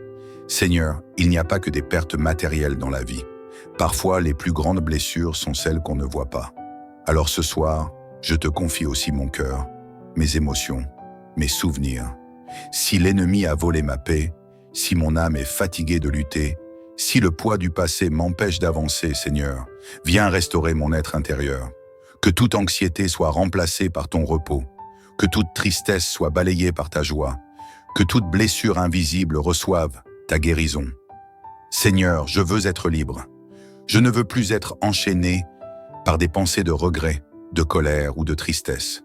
Seigneur, il n'y a pas que des pertes matérielles dans la vie. Parfois, les plus grandes blessures sont celles qu'on ne voit pas. Alors ce soir, je te confie aussi mon cœur, mes émotions, mes souvenirs. Si l'ennemi a volé ma paix, si mon âme est fatiguée de lutter, si le poids du passé m'empêche d'avancer, Seigneur, viens restaurer mon être intérieur. Que toute anxiété soit remplacée par ton repos, que toute tristesse soit balayée par ta joie, que toute blessure invisible reçoive ta guérison. Seigneur, je veux être libre. Je ne veux plus être enchaîné par des pensées de regret, de colère ou de tristesse.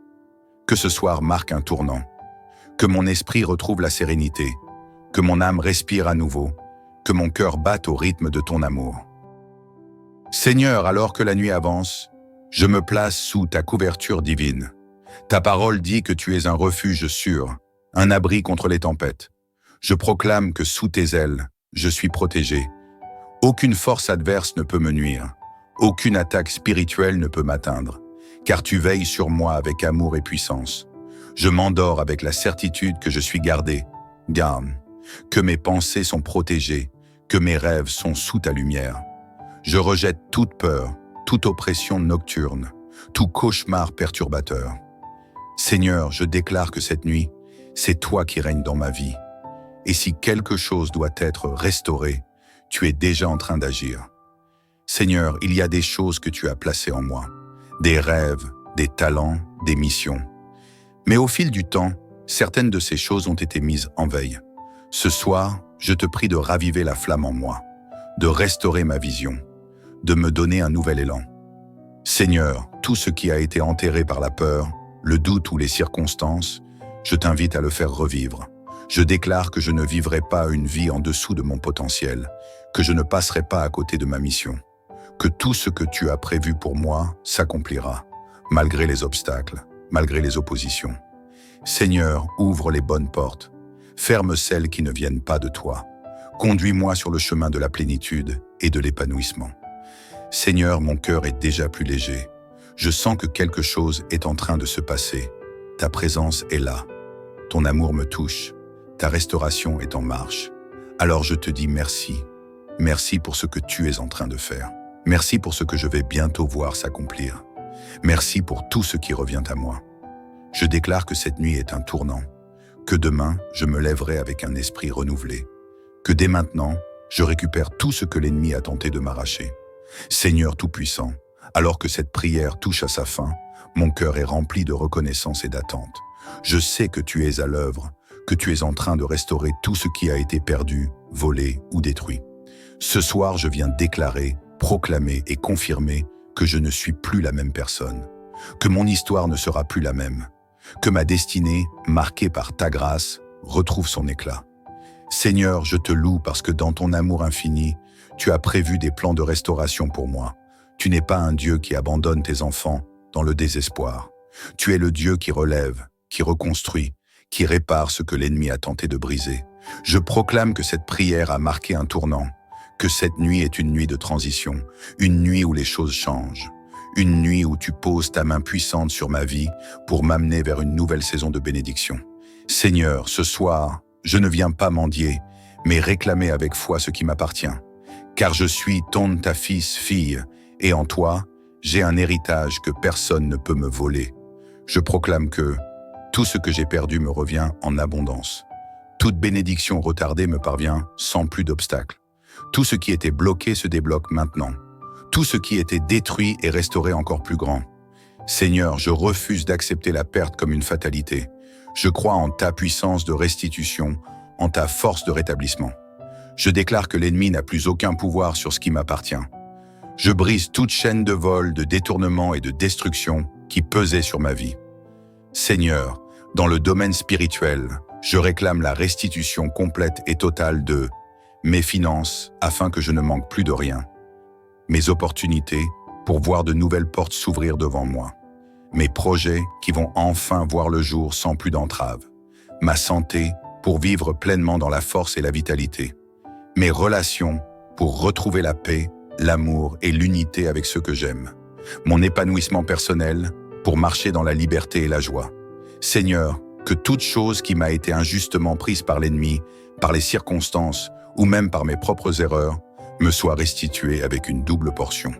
Que ce soir marque un tournant. Que mon esprit retrouve la sérénité. Que mon âme respire à nouveau. Que mon cœur batte au rythme de ton amour. Seigneur, alors que la nuit avance, Je me place sous ta couverture divine. Ta parole dit que tu es un refuge sûr, un abri contre les tempêtes. Je proclame que sous tes ailes, je suis protégé. Aucune force adverse ne peut me nuire. Aucune attaque spirituelle ne peut m'atteindre, car tu veilles sur moi avec amour et puissance. Je m'endors avec la certitude que je suis gardé, que mes pensées sont protégées, que mes rêves sont sous ta lumière. Je rejette toute peur, toute oppression nocturne, tout cauchemar perturbateur. Seigneur, je déclare que cette nuit, c'est toi qui règnes dans ma vie. Et si quelque chose doit être restauré, tu es déjà en train d'agir. Seigneur, il y a des choses que tu as placées en moi, des rêves, des talents, des missions. Mais au fil du temps, certaines de ces choses ont été mises en veille. Ce soir, je te prie de raviver la flamme en moi, de restaurer ma vision, de me donner un nouvel élan. Seigneur, tout ce qui a été enterré par la peur, le doute ou les circonstances, je t'invite à le faire revivre. Je déclare que je ne vivrai pas une vie en dessous de mon potentiel, que je ne passerai pas à côté de ma mission, que tout ce que tu as prévu pour moi s'accomplira, malgré les obstacles, malgré les oppositions. Seigneur, ouvre les bonnes portes, ferme celles qui ne viennent pas de toi. Conduis-moi sur le chemin de la plénitude et de l'épanouissement. Seigneur, mon cœur est déjà plus léger. Je sens que quelque chose est en train de se passer. Ta présence est là. Ton amour me touche. Ta restauration est en marche. Alors je te dis merci. Merci pour ce que tu es en train de faire. Merci pour ce que je vais bientôt voir s'accomplir. Merci pour tout ce qui revient à moi. Je déclare que cette nuit est un tournant, que demain, je me lèverai avec un esprit renouvelé, que dès maintenant, je récupère tout ce que l'ennemi a tenté de m'arracher. Seigneur Tout-Puissant, alors que cette prière touche à sa fin, mon cœur est rempli de reconnaissance et d'attente. Je sais que tu es à l'œuvre, que tu es en train de restaurer tout ce qui a été perdu, volé ou détruit. Ce soir, je viens déclarer, proclamer et confirmer que je ne suis plus la même personne, que mon histoire ne sera plus la même, que ma destinée, marquée par ta grâce, retrouve son éclat. Seigneur, je te loue parce que dans ton amour infini, tu as prévu des plans de restauration pour moi. Tu n'es pas un Dieu qui abandonne tes enfants dans le désespoir. Tu es le Dieu qui relève, qui reconstruit, qui répare ce que l'ennemi a tenté de briser. Je proclame que cette prière a marqué un tournant, que cette nuit est une nuit de transition, une nuit où les choses changent, une nuit où tu poses ta main puissante sur ma vie pour m'amener vers une nouvelle saison de bénédiction. Seigneur, ce soir, je ne viens pas mendier, mais réclamer avec foi ce qui m'appartient, car je suis ta fille, et en toi, j'ai un héritage que personne ne peut me voler. Je proclame que tout ce que j'ai perdu me revient en abondance. Toute bénédiction retardée me parvient sans plus d'obstacles. Tout ce qui était bloqué se débloque maintenant. Tout ce qui était détruit est restauré encore plus grand. Seigneur, je refuse d'accepter la perte comme une fatalité. Je crois en ta puissance de restitution, en ta force de rétablissement. Je déclare que l'ennemi n'a plus aucun pouvoir sur ce qui m'appartient. Je brise toute chaîne de vol, de détournement et de destruction qui pesait sur ma vie. Seigneur, dans le domaine spirituel, je réclame la restitution complète et totale de mes finances afin que je ne manque plus de rien, mes opportunités pour voir de nouvelles portes s'ouvrir devant moi, mes projets qui vont enfin voir le jour sans plus d'entraves, ma santé pour vivre pleinement dans la force et la vitalité, mes relations pour retrouver la paix, l'amour et l'unité avec ceux que j'aime, mon épanouissement personnel pour marcher dans la liberté et la joie. Seigneur, que toute chose qui m'a été injustement prise par l'ennemi, par les circonstances ou même par mes propres erreurs, me soit restituée avec une double portion.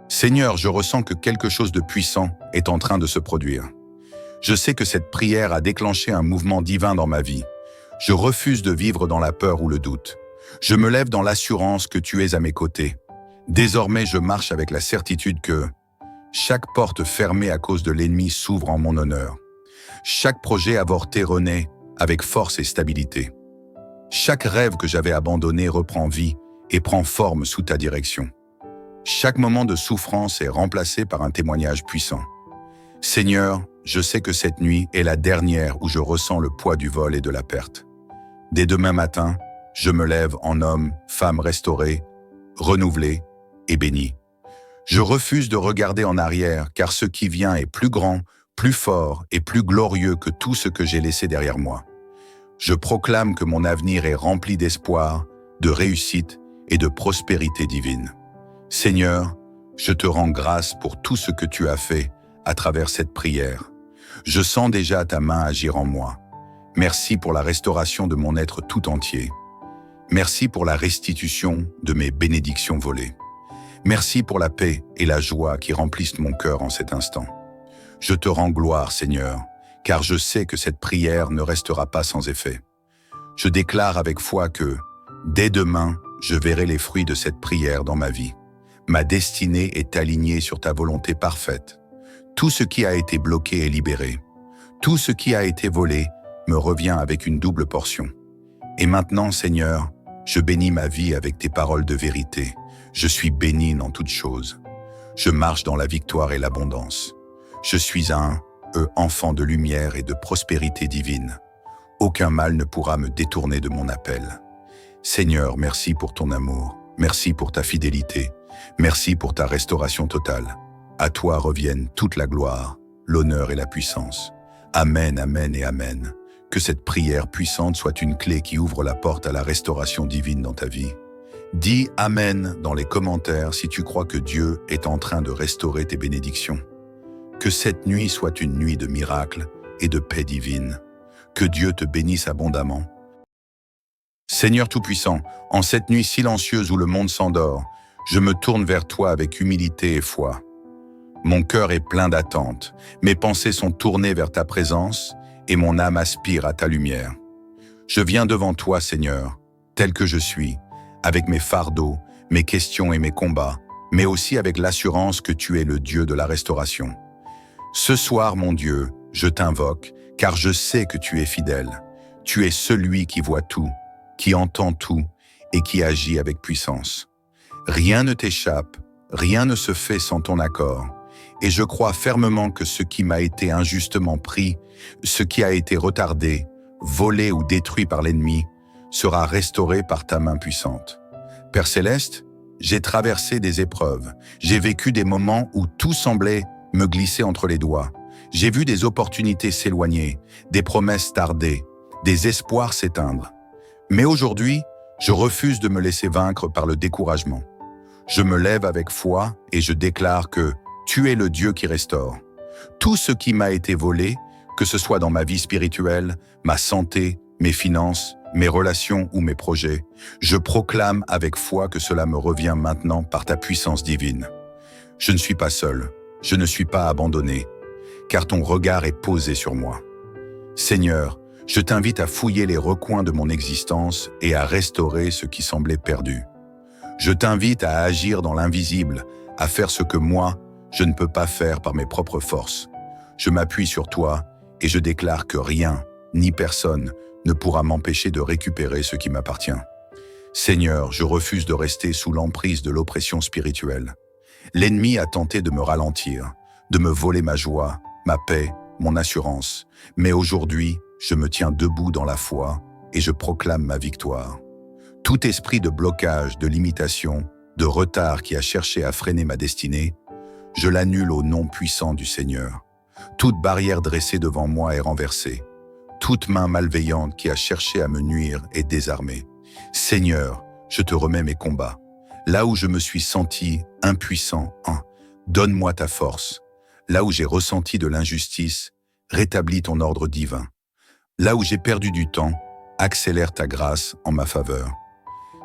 Seigneur, je ressens que quelque chose de puissant est en train de se produire. Je sais que cette prière a déclenché un mouvement divin dans ma vie. Je refuse de vivre dans la peur ou le doute. Je me lève dans l'assurance que tu es à mes côtés. Désormais, je marche avec la certitude que chaque porte fermée à cause de l'ennemi s'ouvre en mon honneur. Chaque projet avorté renaît avec force et stabilité. Chaque rêve que j'avais abandonné reprend vie et prend forme sous ta direction. Chaque moment de souffrance est remplacé par un témoignage puissant. Seigneur, je sais que cette nuit est la dernière où je ressens le poids du vol et de la perte. Dès demain matin, je me lève en homme, femme restaurée, renouvelée et bénie. Je refuse de regarder en arrière, car ce qui vient est plus grand, plus fort et plus glorieux que tout ce que j'ai laissé derrière moi. Je proclame que mon avenir est rempli d'espoir, de réussite et de prospérité divine. Seigneur, je te rends grâce pour tout ce que tu as fait à travers cette prière. Je sens déjà ta main agir en moi. Merci pour la restauration de mon être tout entier. Merci pour la restitution de mes bénédictions volées. Merci pour la paix et la joie qui remplissent mon cœur en cet instant. Je te rends gloire, Seigneur, car je sais que cette prière ne restera pas sans effet. Je déclare avec foi que, dès demain, je verrai les fruits de cette prière dans ma vie. Ma destinée est alignée sur ta volonté parfaite. Tout ce qui a été bloqué est libéré. Tout ce qui a été volé me revient avec une double portion. Et maintenant, Seigneur, je bénis ma vie avec tes paroles de vérité. Je suis béni dans toutes choses. Je marche dans la victoire et l'abondance. Je suis un enfant de lumière et de prospérité divine. Aucun mal ne pourra me détourner de mon appel. Seigneur, merci pour ton amour. Merci pour ta fidélité. Merci pour ta restauration totale. À toi reviennent toute la gloire, l'honneur et la puissance. Amen, amen et amen. Que cette prière puissante soit une clé qui ouvre la porte à la restauration divine dans ta vie. Dis Amen dans les commentaires si tu crois que Dieu est en train de restaurer tes bénédictions. Que cette nuit soit une nuit de miracles et de paix divine. Que Dieu te bénisse abondamment. Seigneur Tout-Puissant, en cette nuit silencieuse où le monde s'endort, je me tourne vers toi avec humilité et foi. Mon cœur est plein d'attente, mes pensées sont tournées vers ta présence et mon âme aspire à ta lumière. Je viens devant toi, Seigneur, tel que je suis, avec mes fardeaux, mes questions et mes combats, mais aussi avec l'assurance que tu es le Dieu de la restauration. Ce soir, mon Dieu, je t'invoque, car je sais que tu es fidèle. Tu es celui qui voit tout, qui entend tout et qui agit avec puissance. Rien ne t'échappe, rien ne se fait sans ton accord. Et je crois fermement que ce qui m'a été injustement pris, ce qui a été retardé, volé ou détruit par l'ennemi, sera restauré par ta main puissante. Père Céleste, j'ai traversé des épreuves, j'ai vécu des moments où tout semblait me glisser entre les doigts. J'ai vu des opportunités s'éloigner, des promesses tarder, des espoirs s'éteindre. Mais aujourd'hui, je refuse de me laisser vaincre par le découragement. Je me lève avec foi et je déclare que tu es le Dieu qui restaure. Tout ce qui m'a été volé, que ce soit dans ma vie spirituelle, ma santé, mes finances, mes relations ou mes projets, je proclame avec foi que cela me revient maintenant par ta puissance divine. Je ne suis pas seul, je ne suis pas abandonné, car ton regard est posé sur moi. Seigneur, je t'invite à fouiller les recoins de mon existence et à restaurer ce qui semblait perdu. Je t'invite à agir dans l'invisible, à faire ce que moi, je ne peux pas faire par mes propres forces. Je m'appuie sur toi et je déclare que rien, ni personne, ne pourra m'empêcher de récupérer ce qui m'appartient. Seigneur, je refuse de rester sous l'emprise de l'oppression spirituelle. L'ennemi a tenté de me ralentir, de me voler ma joie, ma paix, mon assurance. Mais aujourd'hui, je me tiens debout dans la foi et je proclame ma victoire. Tout esprit de blocage, de limitation, de retard qui a cherché à freiner ma destinée, je l'annule au nom puissant du Seigneur. Toute barrière dressée devant moi est renversée. Toute main malveillante qui a cherché à me nuire est désarmée. Seigneur, je te remets mes combats. Là où je me suis senti impuissant, donne-moi ta force. Là où j'ai ressenti de l'injustice, rétablis ton ordre divin. Là où j'ai perdu du temps, accélère ta grâce en ma faveur.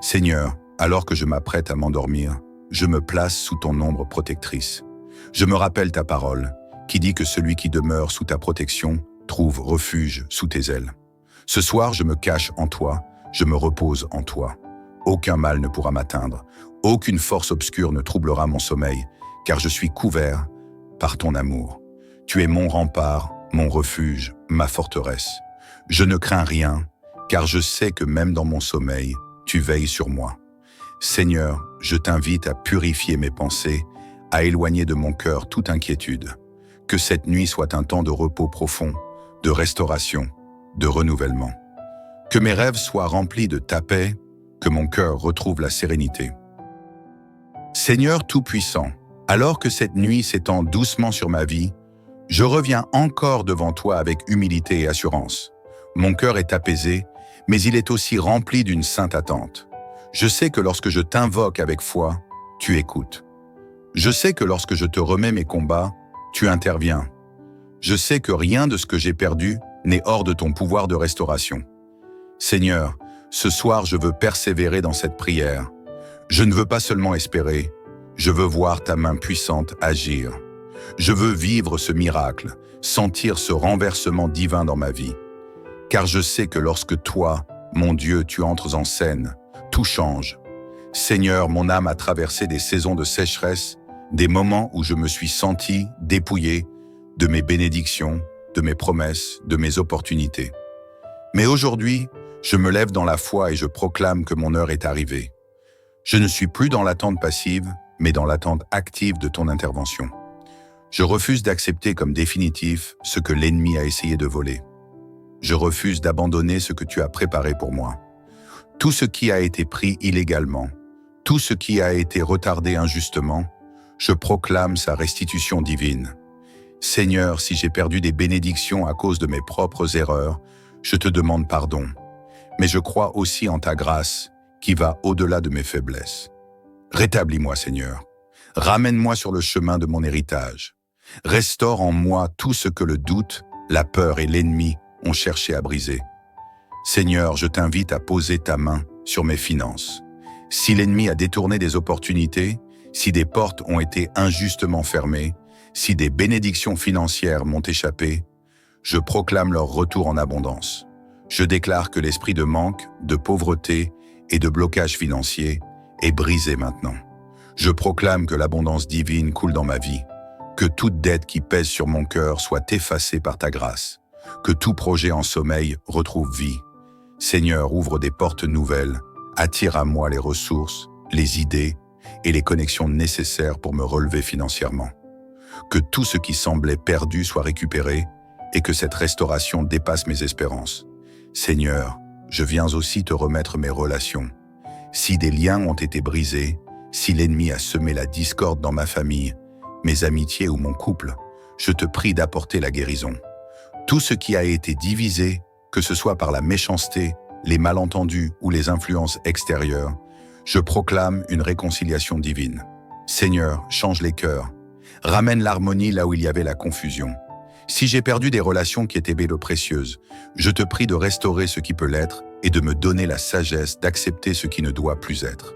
Seigneur, alors que je m'apprête à m'endormir, je me place sous ton ombre protectrice. Je me rappelle ta parole, qui dit que celui qui demeure sous ta protection trouve refuge sous tes ailes. Ce soir, je me cache en toi, je me repose en toi. Aucun mal ne pourra m'atteindre, aucune force obscure ne troublera mon sommeil, car je suis couvert par ton amour. Tu es mon rempart, mon refuge, ma forteresse. Je ne crains rien, car je sais que même dans mon sommeil, tu veilles sur moi. Seigneur, je t'invite à purifier mes pensées, à éloigner de mon cœur toute inquiétude. Que cette nuit soit un temps de repos profond, de restauration, de renouvellement. Que mes rêves soient remplis de ta paix, que mon cœur retrouve la sérénité. Seigneur Tout-Puissant, Alors que cette nuit s'étend doucement sur ma vie, je reviens encore devant toi avec humilité et assurance. Mon cœur est apaisé, mais il est aussi rempli d'une sainte attente. Je sais que lorsque je t'invoque avec foi, tu écoutes. Je sais que lorsque je te remets mes combats, tu interviens. Je sais que rien de ce que j'ai perdu n'est hors de ton pouvoir de restauration. Seigneur, ce soir je veux persévérer dans cette prière. Je ne veux pas seulement espérer, je veux voir ta main puissante agir. Je veux vivre ce miracle, sentir ce renversement divin dans ma vie. Car je sais que lorsque toi, mon Dieu, tu entres en scène, tout change. Seigneur, mon âme a traversé des saisons de sécheresse, des moments où je me suis senti dépouillé de mes bénédictions, de mes promesses, de mes opportunités. Mais aujourd'hui, je me lève dans la foi et je proclame que mon heure est arrivée. Je ne suis plus dans l'attente passive, mais dans l'attente active de ton intervention. Je refuse d'accepter comme définitif ce que l'ennemi a essayé de voler. Je refuse d'abandonner ce que tu as préparé pour moi. Tout ce qui a été pris illégalement, tout ce qui a été retardé injustement, je proclame sa restitution divine. Seigneur, si j'ai perdu des bénédictions à cause de mes propres erreurs, je te demande pardon. Mais je crois aussi en ta grâce qui va au-delà de mes faiblesses. Rétablis-moi, Seigneur. Ramène-moi sur le chemin de mon héritage. Restaure en moi tout ce que le doute, la peur et l'ennemi ont cherché à briser. Seigneur, je t'invite à poser ta main sur mes finances. Si l'ennemi a détourné des opportunités, si des portes ont été injustement fermées, si des bénédictions financières m'ont échappé, je proclame leur retour en abondance. Je déclare que l'esprit de manque, de pauvreté et de blocage financier est brisé maintenant. Je proclame que l'abondance divine coule dans ma vie, que toute dette qui pèse sur mon cœur soit effacée par ta grâce, que tout projet en sommeil retrouve vie. Seigneur, ouvre des portes nouvelles, attire à moi les ressources, les idées et les connexions nécessaires pour me relever financièrement. Que tout ce qui semblait perdu soit récupéré et que cette restauration dépasse mes espérances. Seigneur, je viens aussi te remettre mes relations. Si des liens ont été brisés, si l'ennemi a semé la discorde dans ma famille, mes amitiés ou mon couple, je te prie d'apporter la guérison. Tout ce qui a été divisé, que ce soit par la méchanceté, les malentendus ou les influences extérieures, je proclame une réconciliation divine. Seigneur, change les cœurs. Ramène l'harmonie là où il y avait la confusion. Si j'ai perdu des relations qui étaient belles précieuses, je te prie de restaurer ce qui peut l'être et de me donner la sagesse d'accepter ce qui ne doit plus être.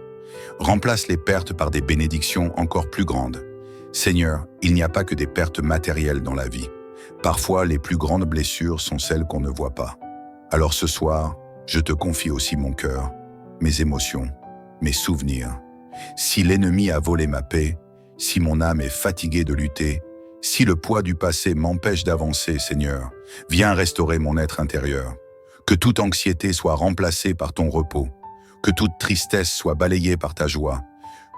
Remplace les pertes par des bénédictions encore plus grandes. Seigneur, il n'y a pas que des pertes matérielles dans la vie. Parfois, les plus grandes blessures sont celles qu'on ne voit pas. Alors ce soir, je te confie aussi mon cœur, mes émotions, mes souvenirs. Si l'ennemi a volé ma paix, si mon âme est fatiguée de lutter, si le poids du passé m'empêche d'avancer, Seigneur, viens restaurer mon être intérieur. Que toute anxiété soit remplacée par ton repos, que toute tristesse soit balayée par ta joie,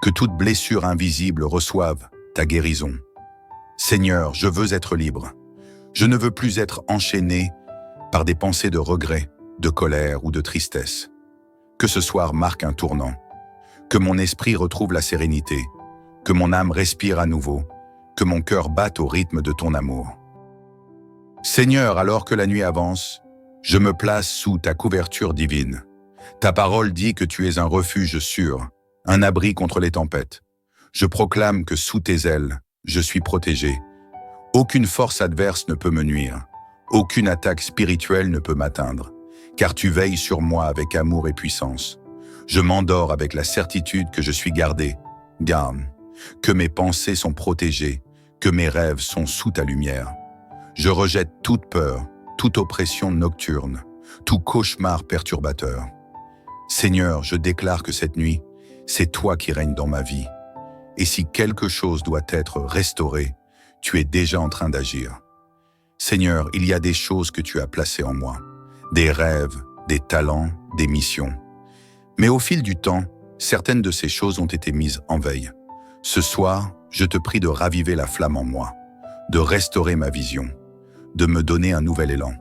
que toute blessure invisible reçoive ta guérison. Seigneur, je veux être libre. Je ne veux plus être enchaîné par des pensées de regret, de colère ou de tristesse. Que ce soir marque un tournant, que mon esprit retrouve la sérénité, que mon âme respire à nouveau, que mon cœur batte au rythme de ton amour. Seigneur, alors que la nuit avance, je me place sous ta couverture divine. Ta parole dit que tu es un refuge sûr, un abri contre les tempêtes. Je proclame que sous tes ailes, je suis protégé. Aucune force adverse ne peut me nuire. Aucune attaque spirituelle ne peut m'atteindre, car tu veilles sur moi avec amour et puissance. Je m'endors avec la certitude que je suis gardé, que mes pensées sont protégées, que mes rêves sont sous ta lumière. Je rejette toute peur, toute oppression nocturne, tout cauchemar perturbateur. Seigneur, je déclare que cette nuit, c'est toi qui règnes dans ma vie. Et si quelque chose doit être restauré, tu es déjà en train d'agir. Seigneur, il y a des choses que tu as placées en moi, des rêves, des talents, des missions. Mais au fil du temps, certaines de ces choses ont été mises en veille. Ce soir, je te prie de raviver la flamme en moi, de restaurer ma vision, de me donner un nouvel élan.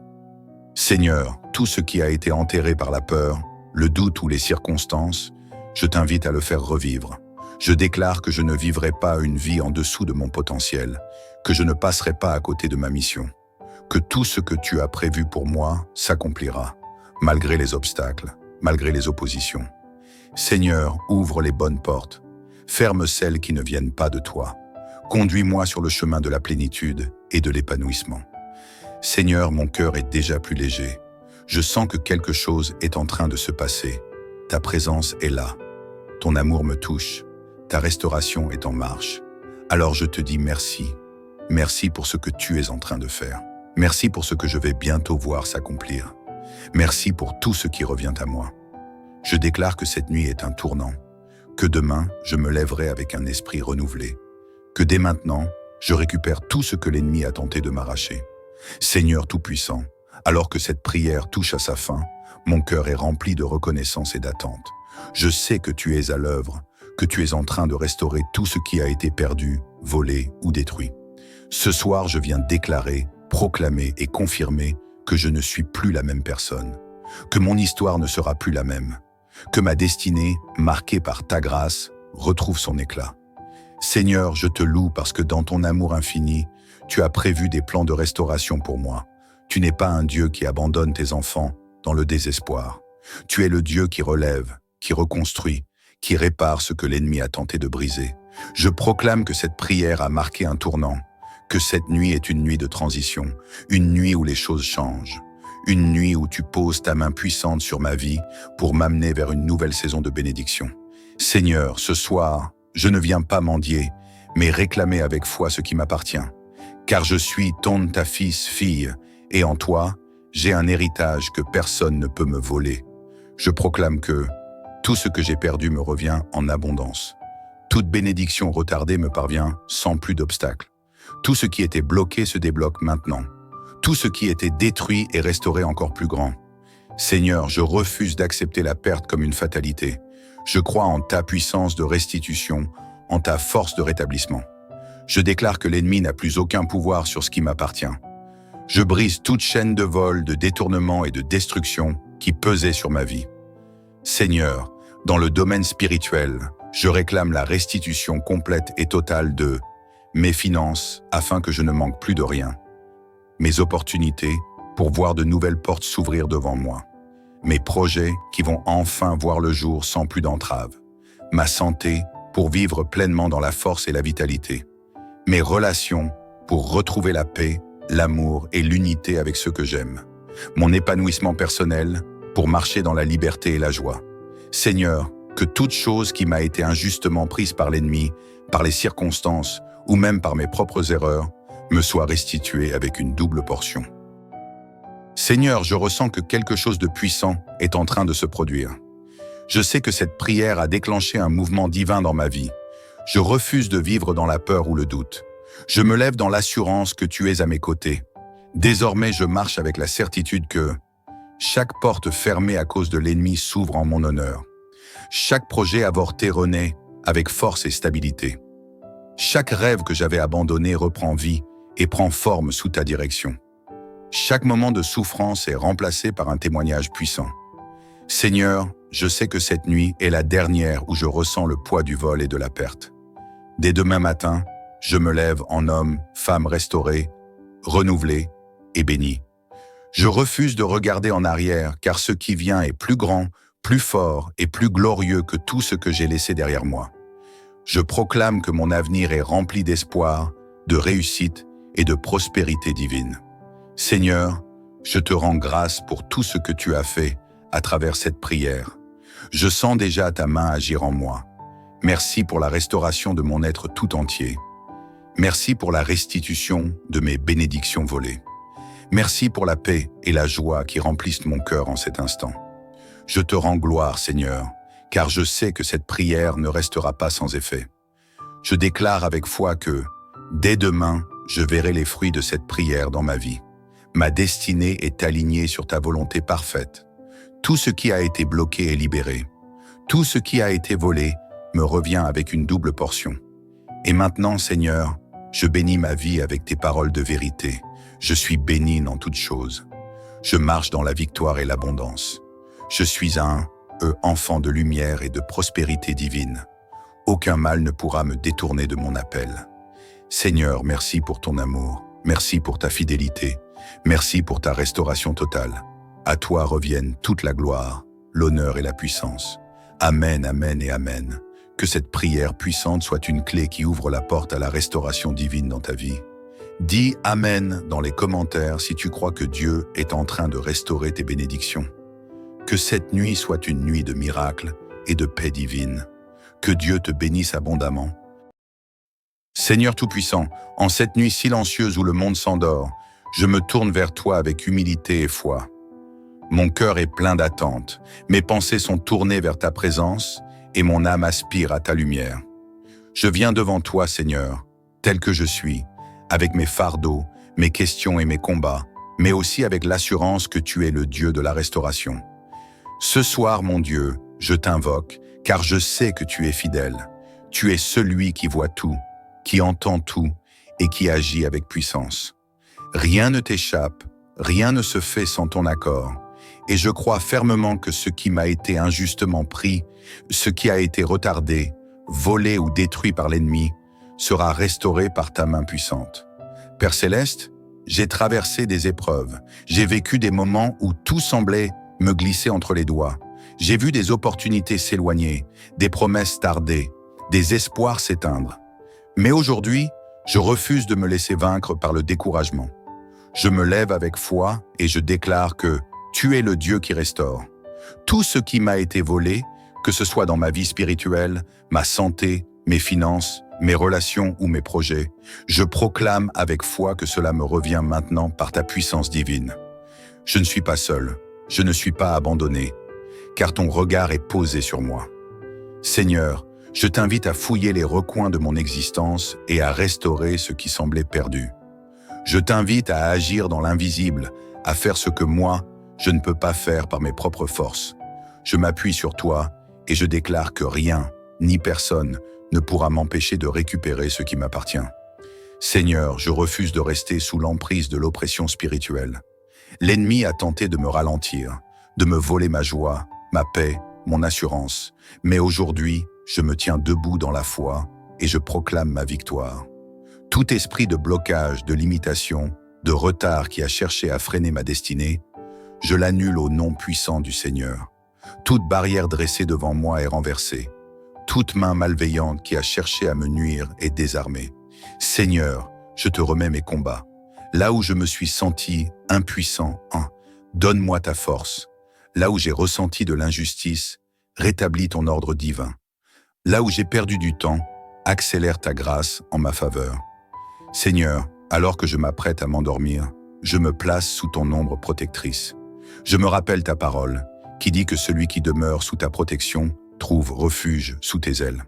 Seigneur, tout ce qui a été enterré par la peur, le doute ou les circonstances, je t'invite à le faire revivre. Je déclare que je ne vivrai pas une vie en dessous de mon potentiel, que je ne passerai pas à côté de ma mission, que tout ce que tu as prévu pour moi s'accomplira, malgré les obstacles, malgré les oppositions. Seigneur, ouvre les bonnes portes, ferme celles qui ne viennent pas de toi. Conduis-moi sur le chemin de la plénitude et de l'épanouissement. Seigneur, mon cœur est déjà plus léger. Je sens que quelque chose est en train de se passer. Ta présence est là. Ton amour me touche. Ta restauration est en marche. Alors je te dis merci. Merci pour ce que tu es en train de faire. Merci pour ce que je vais bientôt voir s'accomplir. Merci pour tout ce qui revient à moi. Je déclare que cette nuit est un tournant, que demain, je me lèverai avec un esprit renouvelé, que dès maintenant, je récupère tout ce que l'ennemi a tenté de m'arracher. Seigneur Tout-Puissant, alors que cette prière touche à sa fin, mon cœur est rempli de reconnaissance et d'attente. Je sais que tu es à l'œuvre, que tu es en train de restaurer tout ce qui a été perdu, volé ou détruit. Ce soir, je viens déclarer, proclamer et confirmer que je ne suis plus la même personne, que mon histoire ne sera plus la même, que ma destinée, marquée par ta grâce, retrouve son éclat. Seigneur, je te loue parce que dans ton amour infini, tu as prévu des plans de restauration pour moi. Tu n'es pas un Dieu qui abandonne tes enfants dans le désespoir. Tu es le Dieu qui relève, qui reconstruit, qui répare ce que l'ennemi a tenté de briser. Je proclame que cette prière a marqué un tournant, que cette nuit est une nuit de transition, une nuit où les choses changent, une nuit où tu poses ta main puissante sur ma vie pour m'amener vers une nouvelle saison de bénédiction. Seigneur, ce soir, je ne viens pas mendier, mais réclamer avec foi ce qui m'appartient. Car je suis ta fille, et en toi, j'ai un héritage que personne ne peut me voler. Je proclame que tout ce que j'ai perdu me revient en abondance. Toute bénédiction retardée me parvient sans plus d'obstacles. Tout ce qui était bloqué se débloque maintenant. Tout ce qui était détruit est restauré encore plus grand. Seigneur, je refuse d'accepter la perte comme une fatalité. Je crois en ta puissance de restitution, en ta force de rétablissement. Je déclare que l'ennemi n'a plus aucun pouvoir sur ce qui m'appartient. Je brise toute chaîne de vol, de détournement et de destruction qui pesait sur ma vie. Seigneur, dans le domaine spirituel, je réclame la restitution complète et totale de mes finances afin que je ne manque plus de rien. Mes opportunités pour voir de nouvelles portes s'ouvrir devant moi. Mes projets qui vont enfin voir le jour sans plus d'entraves. Ma santé pour vivre pleinement dans la force et la vitalité. Mes relations pour retrouver la paix, l'amour et l'unité avec ceux que j'aime. Mon épanouissement personnel pour marcher dans la liberté et la joie. Seigneur, que toute chose qui m'a été injustement prise par l'ennemi, par les circonstances ou même par mes propres erreurs, me soit restituée avec une double portion. Seigneur, je ressens que quelque chose de puissant est en train de se produire. Je sais que cette prière a déclenché un mouvement divin dans ma vie. Je refuse de vivre dans la peur ou le doute. Je me lève dans l'assurance que tu es à mes côtés. Désormais, je marche avec la certitude que chaque porte fermée à cause de l'ennemi s'ouvre en mon honneur. Chaque projet avorté renaît avec force et stabilité. Chaque rêve que j'avais abandonné reprend vie et prend forme sous ta direction. Chaque moment de souffrance est remplacé par un témoignage puissant. Seigneur, je sais que cette nuit est la dernière où je ressens le poids du vol et de la perte. Dès demain matin, je me lève en homme, femme restaurée, renouvelée et bénie. Je refuse de regarder en arrière, car ce qui vient est plus grand, plus fort et plus glorieux que tout ce que j'ai laissé derrière moi. Je proclame que mon avenir est rempli d'espoir, de réussite et de prospérité divine. Seigneur, je te rends grâce pour tout ce que tu as fait à travers cette prière. Je sens déjà ta main agir en moi. Merci pour la restauration de mon être tout entier. Merci pour la restitution de mes bénédictions volées. Merci pour la paix et la joie qui remplissent mon cœur en cet instant. Je te rends gloire, Seigneur, car je sais que cette prière ne restera pas sans effet. Je déclare avec foi que, dès demain, je verrai les fruits de cette prière dans ma vie. Ma destinée est alignée sur ta volonté parfaite. Tout ce qui a été bloqué est libéré. Tout ce qui a été volé me revient avec une double portion. Et maintenant, Seigneur, je bénis ma vie avec tes paroles de vérité. Je suis béni dans toutes choses. Je marche dans la victoire et l'abondance. Je suis un enfant de lumière et de prospérité divine. Aucun mal ne pourra me détourner de mon appel. Seigneur, merci pour ton amour, merci pour ta fidélité, merci pour ta restauration totale. À toi reviennent toute la gloire, l'honneur et la puissance. Amen, amen et amen. Que cette prière puissante soit une clé qui ouvre la porte à la restauration divine dans ta vie. Dis Amen dans les commentaires si tu crois que Dieu est en train de restaurer tes bénédictions. Que cette nuit soit une nuit de miracles et de paix divine. Que Dieu te bénisse abondamment. Seigneur Tout-Puissant, en cette nuit silencieuse où le monde s'endort, je me tourne vers toi avec humilité et foi. Mon cœur est plein d'attente, mes pensées sont tournées vers ta présence et mon âme aspire à ta lumière. Je viens devant toi, Seigneur, tel que je suis, avec mes fardeaux, mes questions et mes combats, mais aussi avec l'assurance que tu es le Dieu de la restauration. Ce soir, mon Dieu, je t'invoque, car je sais que tu es fidèle. Tu es celui qui voit tout, qui entend tout et qui agit avec puissance. Rien ne t'échappe, rien ne se fait sans ton accord. Et je crois fermement que ce qui m'a été injustement pris, ce qui a été retardé, volé ou détruit par l'ennemi, sera restauré par ta main puissante. Père Céleste, j'ai traversé des épreuves, j'ai vécu des moments où tout semblait me glisser entre les doigts. J'ai vu des opportunités s'éloigner, des promesses tarder, des espoirs s'éteindre. Mais aujourd'hui, je refuse de me laisser vaincre par le découragement. Je me lève avec foi et je déclare que tu es le Dieu qui restaure. Tout ce qui m'a été volé, que ce soit dans ma vie spirituelle, ma santé, mes finances, mes relations ou mes projets, je proclame avec foi que cela me revient maintenant par ta puissance divine. Je ne suis pas seul, je ne suis pas abandonné, car ton regard est posé sur moi. Seigneur, je t'invite à fouiller les recoins de mon existence et à restaurer ce qui semblait perdu. Je t'invite à agir dans l'invisible, à faire ce que moi, je ne peux pas faire par mes propres forces. Je m'appuie sur toi et je déclare que rien, ni personne, ne pourra m'empêcher de récupérer ce qui m'appartient. Seigneur, je refuse de rester sous l'emprise de l'oppression spirituelle. L'ennemi a tenté de me ralentir, de me voler ma joie, ma paix, mon assurance. Mais aujourd'hui, je me tiens debout dans la foi et je proclame ma victoire. Tout esprit de blocage, de limitation, de retard qui a cherché à freiner ma destinée, je l'annule au nom puissant du Seigneur. Toute barrière dressée devant moi est renversée. Toute main malveillante qui a cherché à me nuire est désarmée. Seigneur, je te remets mes combats. Là où je me suis senti impuissant, donne-moi ta force. Là où j'ai ressenti de l'injustice, rétablis ton ordre divin. Là où j'ai perdu du temps, accélère ta grâce en ma faveur. Seigneur, alors que je m'apprête à m'endormir, je me place sous ton ombre protectrice. Je me rappelle ta parole, qui dit que celui qui demeure sous ta protection trouve refuge sous tes ailes.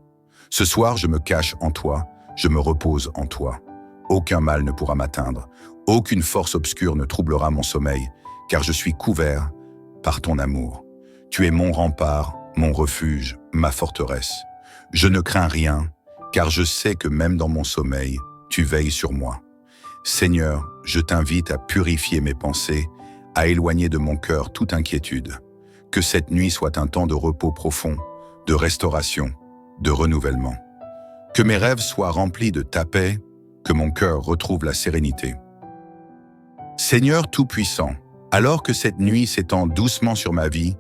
Ce soir, je me cache en toi, je me repose en toi. Aucun mal ne pourra m'atteindre, aucune force obscure ne troublera mon sommeil, car je suis couvert par ton amour. Tu es mon rempart, mon refuge, ma forteresse. Je ne crains rien, car je sais que même dans mon sommeil, tu veilles sur moi. Seigneur, je t'invite à purifier mes pensées, à éloigner de mon cœur toute inquiétude. Que cette nuit soit un temps de repos profond, de restauration, de renouvellement. Que mes rêves soient remplis de ta paix, que mon cœur retrouve la sérénité. Seigneur Tout-Puissant, alors que cette nuit s'étend doucement sur ma vie,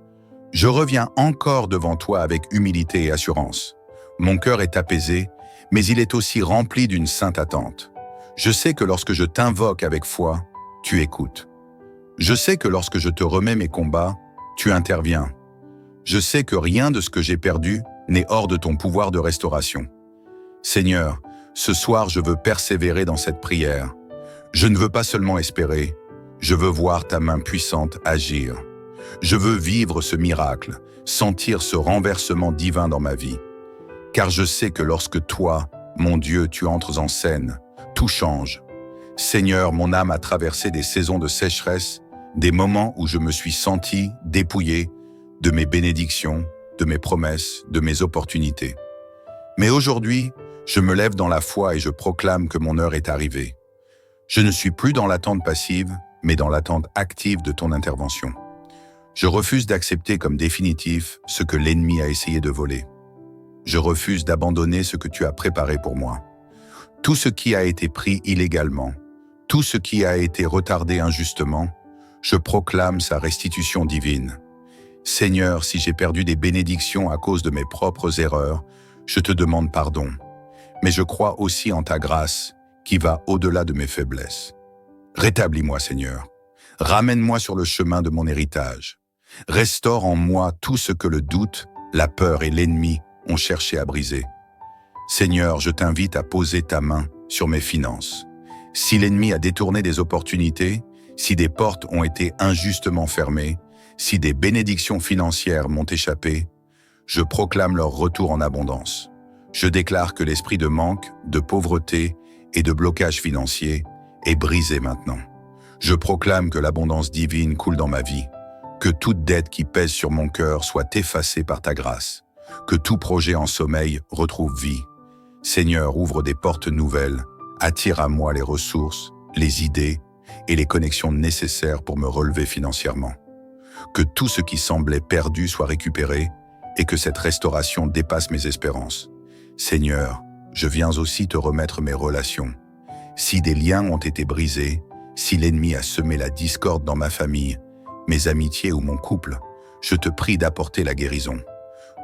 je reviens encore devant toi avec humilité et assurance. Mon cœur est apaisé, mais il est aussi rempli d'une sainte attente. Je sais que lorsque je t'invoque avec foi, tu écoutes. Je sais que lorsque je te remets mes combats, tu interviens. Je sais que rien de ce que j'ai perdu n'est hors de ton pouvoir de restauration. Seigneur, ce soir je veux persévérer dans cette prière. Je ne veux pas seulement espérer, je veux voir ta main puissante agir. Je veux vivre ce miracle, sentir ce renversement divin dans ma vie. Car je sais que lorsque toi, mon Dieu, tu entres en scène, tout change. Seigneur, mon âme a traversé des saisons de sécheresse, des moments où je me suis senti dépouillé de mes bénédictions, de mes promesses, de mes opportunités. Mais aujourd'hui, je me lève dans la foi et je proclame que mon heure est arrivée. Je ne suis plus dans l'attente passive, mais dans l'attente active de ton intervention. Je refuse d'accepter comme définitif ce que l'ennemi a essayé de voler. je refuse d'abandonner ce que tu as préparé pour moi. Tout ce qui a été pris illégalement, tout ce qui a été retardé injustement, je proclame sa restitution divine. Seigneur, si j'ai perdu des bénédictions à cause de mes propres erreurs, je te demande pardon. Mais je crois aussi en ta grâce, qui va au-delà de mes faiblesses. Rétablis-moi, Seigneur. Ramène-moi sur le chemin de mon héritage. Restaure en moi tout ce que le doute, la peur et l'ennemi ont cherché à briser. Seigneur, je t'invite à poser ta main sur mes finances. Si l'ennemi a détourné des opportunités, si des portes ont été injustement fermées, si des bénédictions financières m'ont échappé, je proclame leur retour en abondance. Je déclare que l'esprit de manque, de pauvreté et de blocage financier est brisé maintenant. Je proclame que l'abondance divine coule dans ma vie, que toute dette qui pèse sur mon cœur soit effacée par ta grâce, que tout projet en sommeil retrouve vie. Seigneur, ouvre des portes nouvelles, attire à moi les ressources, les idées et les connexions nécessaires pour me relever financièrement. Que tout ce qui semblait perdu soit récupéré et que cette restauration dépasse mes espérances. Seigneur, je viens aussi te remettre mes relations. Si des liens ont été brisés, si l'ennemi a semé la discorde dans ma famille, mes amitiés ou mon couple, je te prie d'apporter la guérison.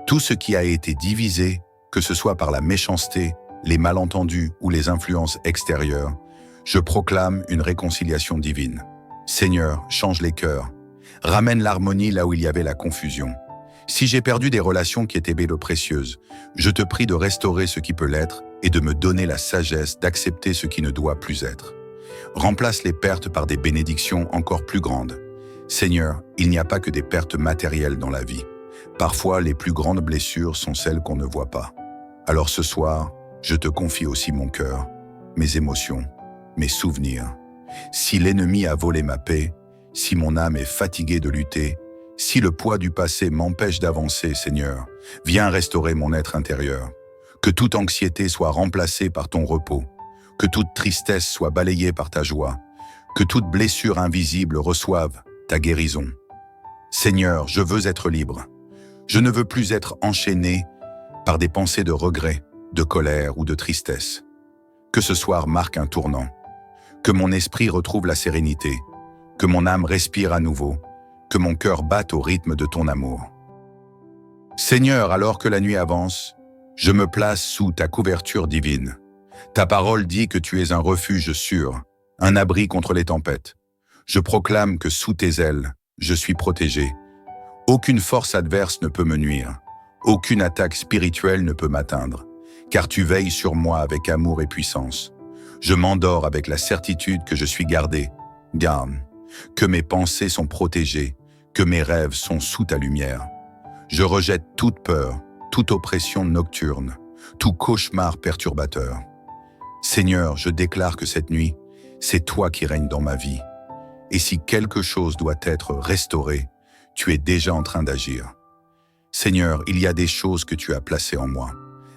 Tout ce qui a été divisé, que ce soit par la méchanceté, les malentendus ou les influences extérieures, je proclame une réconciliation divine. Seigneur, change les cœurs. Ramène l'harmonie là où il y avait la confusion. Si j'ai perdu des relations qui étaient belles et précieuses, je te prie de restaurer ce qui peut l'être et de me donner la sagesse d'accepter ce qui ne doit plus être. Remplace les pertes par des bénédictions encore plus grandes. Seigneur, il n'y a pas que des pertes matérielles dans la vie. Parfois, les plus grandes blessures sont celles qu'on ne voit pas. Alors ce soir, je te confie aussi mon cœur, mes émotions, mes souvenirs. Si l'ennemi a volé ma paix, si mon âme est fatiguée de lutter, si le poids du passé m'empêche d'avancer, Seigneur, viens restaurer mon être intérieur. Que toute anxiété soit remplacée par ton repos, que toute tristesse soit balayée par ta joie, que toute blessure invisible reçoive ta guérison. Seigneur, je veux être libre. Je ne veux plus être enchaîné par des pensées de regret, de colère ou de tristesse. Que ce soir marque un tournant, que mon esprit retrouve la sérénité, que mon âme respire à nouveau, que mon cœur batte au rythme de ton amour. Seigneur, alors que la nuit avance, je me place sous ta couverture divine. Ta parole dit que tu es un refuge sûr, un abri contre les tempêtes. Je proclame que sous tes ailes, je suis protégé. Aucune force adverse ne peut me nuire. Aucune attaque spirituelle ne peut m'atteindre, car tu veilles sur moi avec amour et puissance. Je m'endors avec la certitude que je suis gardé, que mes pensées sont protégées, que mes rêves sont sous ta lumière. Je rejette toute peur, toute oppression nocturne, tout cauchemar perturbateur. Seigneur, je déclare que cette nuit, c'est toi qui règnes dans ma vie. Et si quelque chose doit être restauré, tu es déjà en train d'agir. Seigneur, il y a des choses que tu as placées en moi,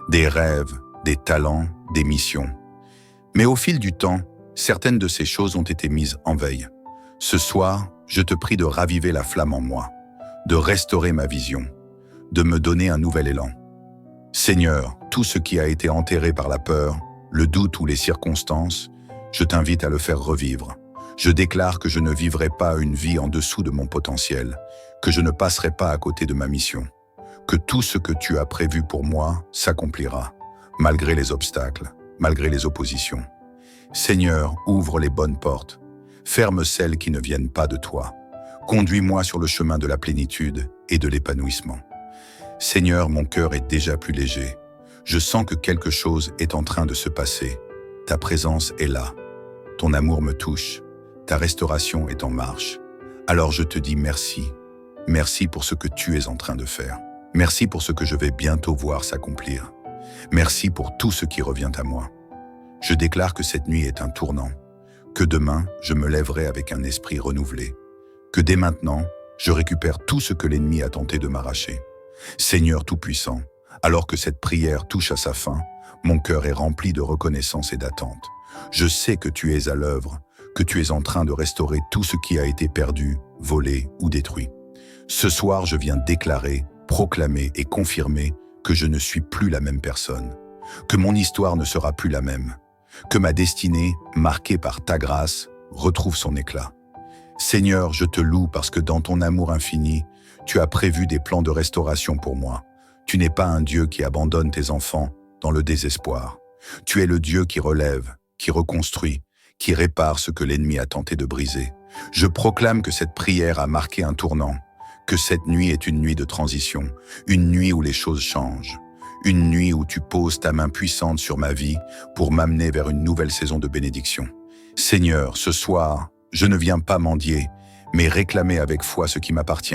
des rêves, des talents, des missions. Mais au fil du temps, certaines de ces choses ont été mises en veille. Ce soir, je te prie de raviver la flamme en moi, de restaurer ma vision, de me donner un nouvel élan. Seigneur, tout ce qui a été enterré par la peur, le doute ou les circonstances, je t'invite à le faire revivre. Je déclare que je ne vivrai pas une vie en dessous de mon potentiel, que je ne passerai pas à côté de ma mission, que tout ce que tu as prévu pour moi s'accomplira, malgré les obstacles, malgré les oppositions. Seigneur, ouvre les bonnes portes, ferme celles qui ne viennent pas de toi. Conduis-moi sur le chemin de la plénitude et de l'épanouissement. Seigneur, mon cœur est déjà plus léger. Je sens que quelque chose est en train de se passer. Ta présence est là. Ton amour me touche. Ta restauration est en marche. Alors je te dis merci. Merci pour ce que tu es en train de faire. Merci pour ce que je vais bientôt voir s'accomplir. Merci pour tout ce qui revient à moi. Je déclare que cette nuit est un tournant, que demain, je me lèverai avec un esprit renouvelé, que dès maintenant, je récupère tout ce que l'ennemi a tenté de m'arracher. Seigneur Tout-Puissant, alors que cette prière touche à sa fin, mon cœur est rempli de reconnaissance et d'attente. Je sais que tu es à l'œuvre, que tu es en train de restaurer tout ce qui a été perdu, volé ou détruit. Ce soir, je viens déclarer, proclamer et confirmer que je ne suis plus la même personne, que mon histoire ne sera plus la même, que ma destinée, marquée par ta grâce, retrouve son éclat. Seigneur, je te loue parce que dans ton amour infini, tu as prévu des plans de restauration pour moi. Tu n'es pas un Dieu qui abandonne tes enfants dans le désespoir. Tu es le Dieu qui relève, qui reconstruit, qui répare ce que l'ennemi a tenté de briser. Je proclame que cette prière a marqué un tournant, que cette nuit est une nuit de transition, une nuit où les choses changent, une nuit où tu poses ta main puissante sur ma vie pour m'amener vers une nouvelle saison de bénédiction. Seigneur, ce soir, je ne viens pas mendier, mais réclamer avec foi ce qui m'appartient.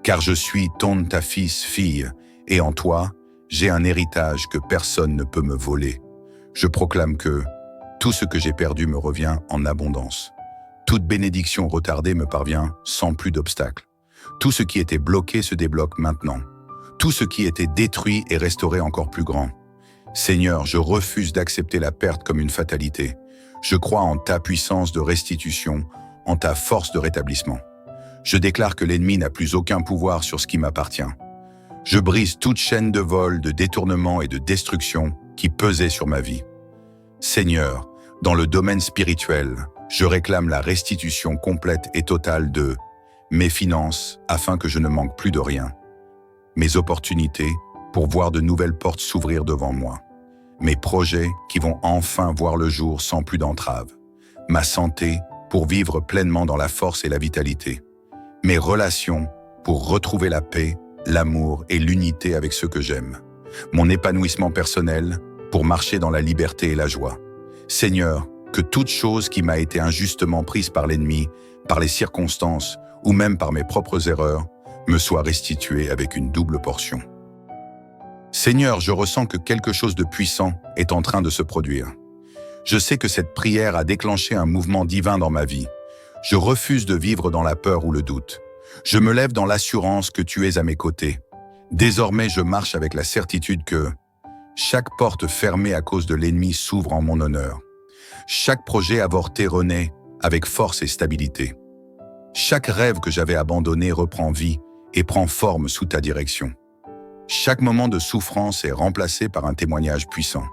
Car je suis ta fille, et en toi, j'ai un héritage que personne ne peut me voler. Je proclame que tout ce que j'ai perdu me revient en abondance. Toute bénédiction retardée me parvient sans plus d'obstacles. Tout ce qui était bloqué se débloque maintenant. Tout ce qui était détruit est restauré encore plus grand. Seigneur, je refuse d'accepter la perte comme une fatalité. Je crois en ta puissance de restitution, en ta force de rétablissement. Je déclare que l'ennemi n'a plus aucun pouvoir sur ce qui m'appartient. Je brise toute chaîne de vol, de détournement et de destruction qui pesait sur ma vie. Seigneur, dans le domaine spirituel, je réclame la restitution complète et totale de mes finances afin que je ne manque plus de rien, mes opportunités pour voir de nouvelles portes s'ouvrir devant moi, mes projets qui vont enfin voir le jour sans plus d'entraves, ma santé pour vivre pleinement dans la force et la vitalité, mes relations pour retrouver la paix, l'amour et l'unité avec ceux que j'aime, mon épanouissement personnel pour marcher dans la liberté et la joie. Seigneur, que toute chose qui m'a été injustement prise par l'ennemi, par les circonstances ou même par mes propres erreurs, me soit restituée avec une double portion. Seigneur, je ressens que quelque chose de puissant est en train de se produire. Je sais que cette prière a déclenché un mouvement divin dans ma vie. Je refuse de vivre dans la peur ou le doute. Je me lève dans l'assurance que tu es à mes côtés. Désormais, je marche avec la certitude que chaque porte fermée à cause de l'ennemi s'ouvre en mon honneur. Chaque projet avorté renaît avec force et stabilité. Chaque rêve que j'avais abandonné reprend vie et prend forme sous ta direction. Chaque moment de souffrance est remplacé par un témoignage puissant.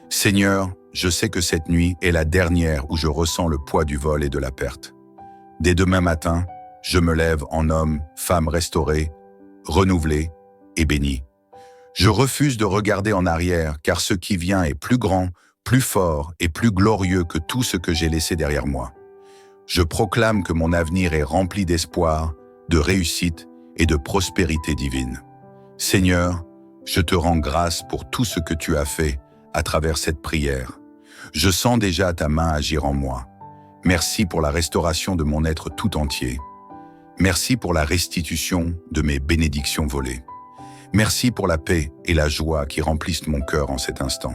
Seigneur, je sais que cette nuit est la dernière où je ressens le poids du vol et de la perte. Dès demain matin, je me lève en homme, femme restaurée, renouvelée et bénie. Je refuse de regarder en arrière car ce qui vient est plus grand, plus fort et plus glorieux que tout ce que j'ai laissé derrière moi. Je proclame que mon avenir est rempli d'espoir, de réussite et de prospérité divine. Seigneur, je te rends grâce pour tout ce que tu as fait à travers cette prière. Je sens déjà ta main agir en moi. Merci pour la restauration de mon être tout entier. Merci pour la restitution de mes bénédictions volées. Merci pour la paix et la joie qui remplissent mon cœur en cet instant.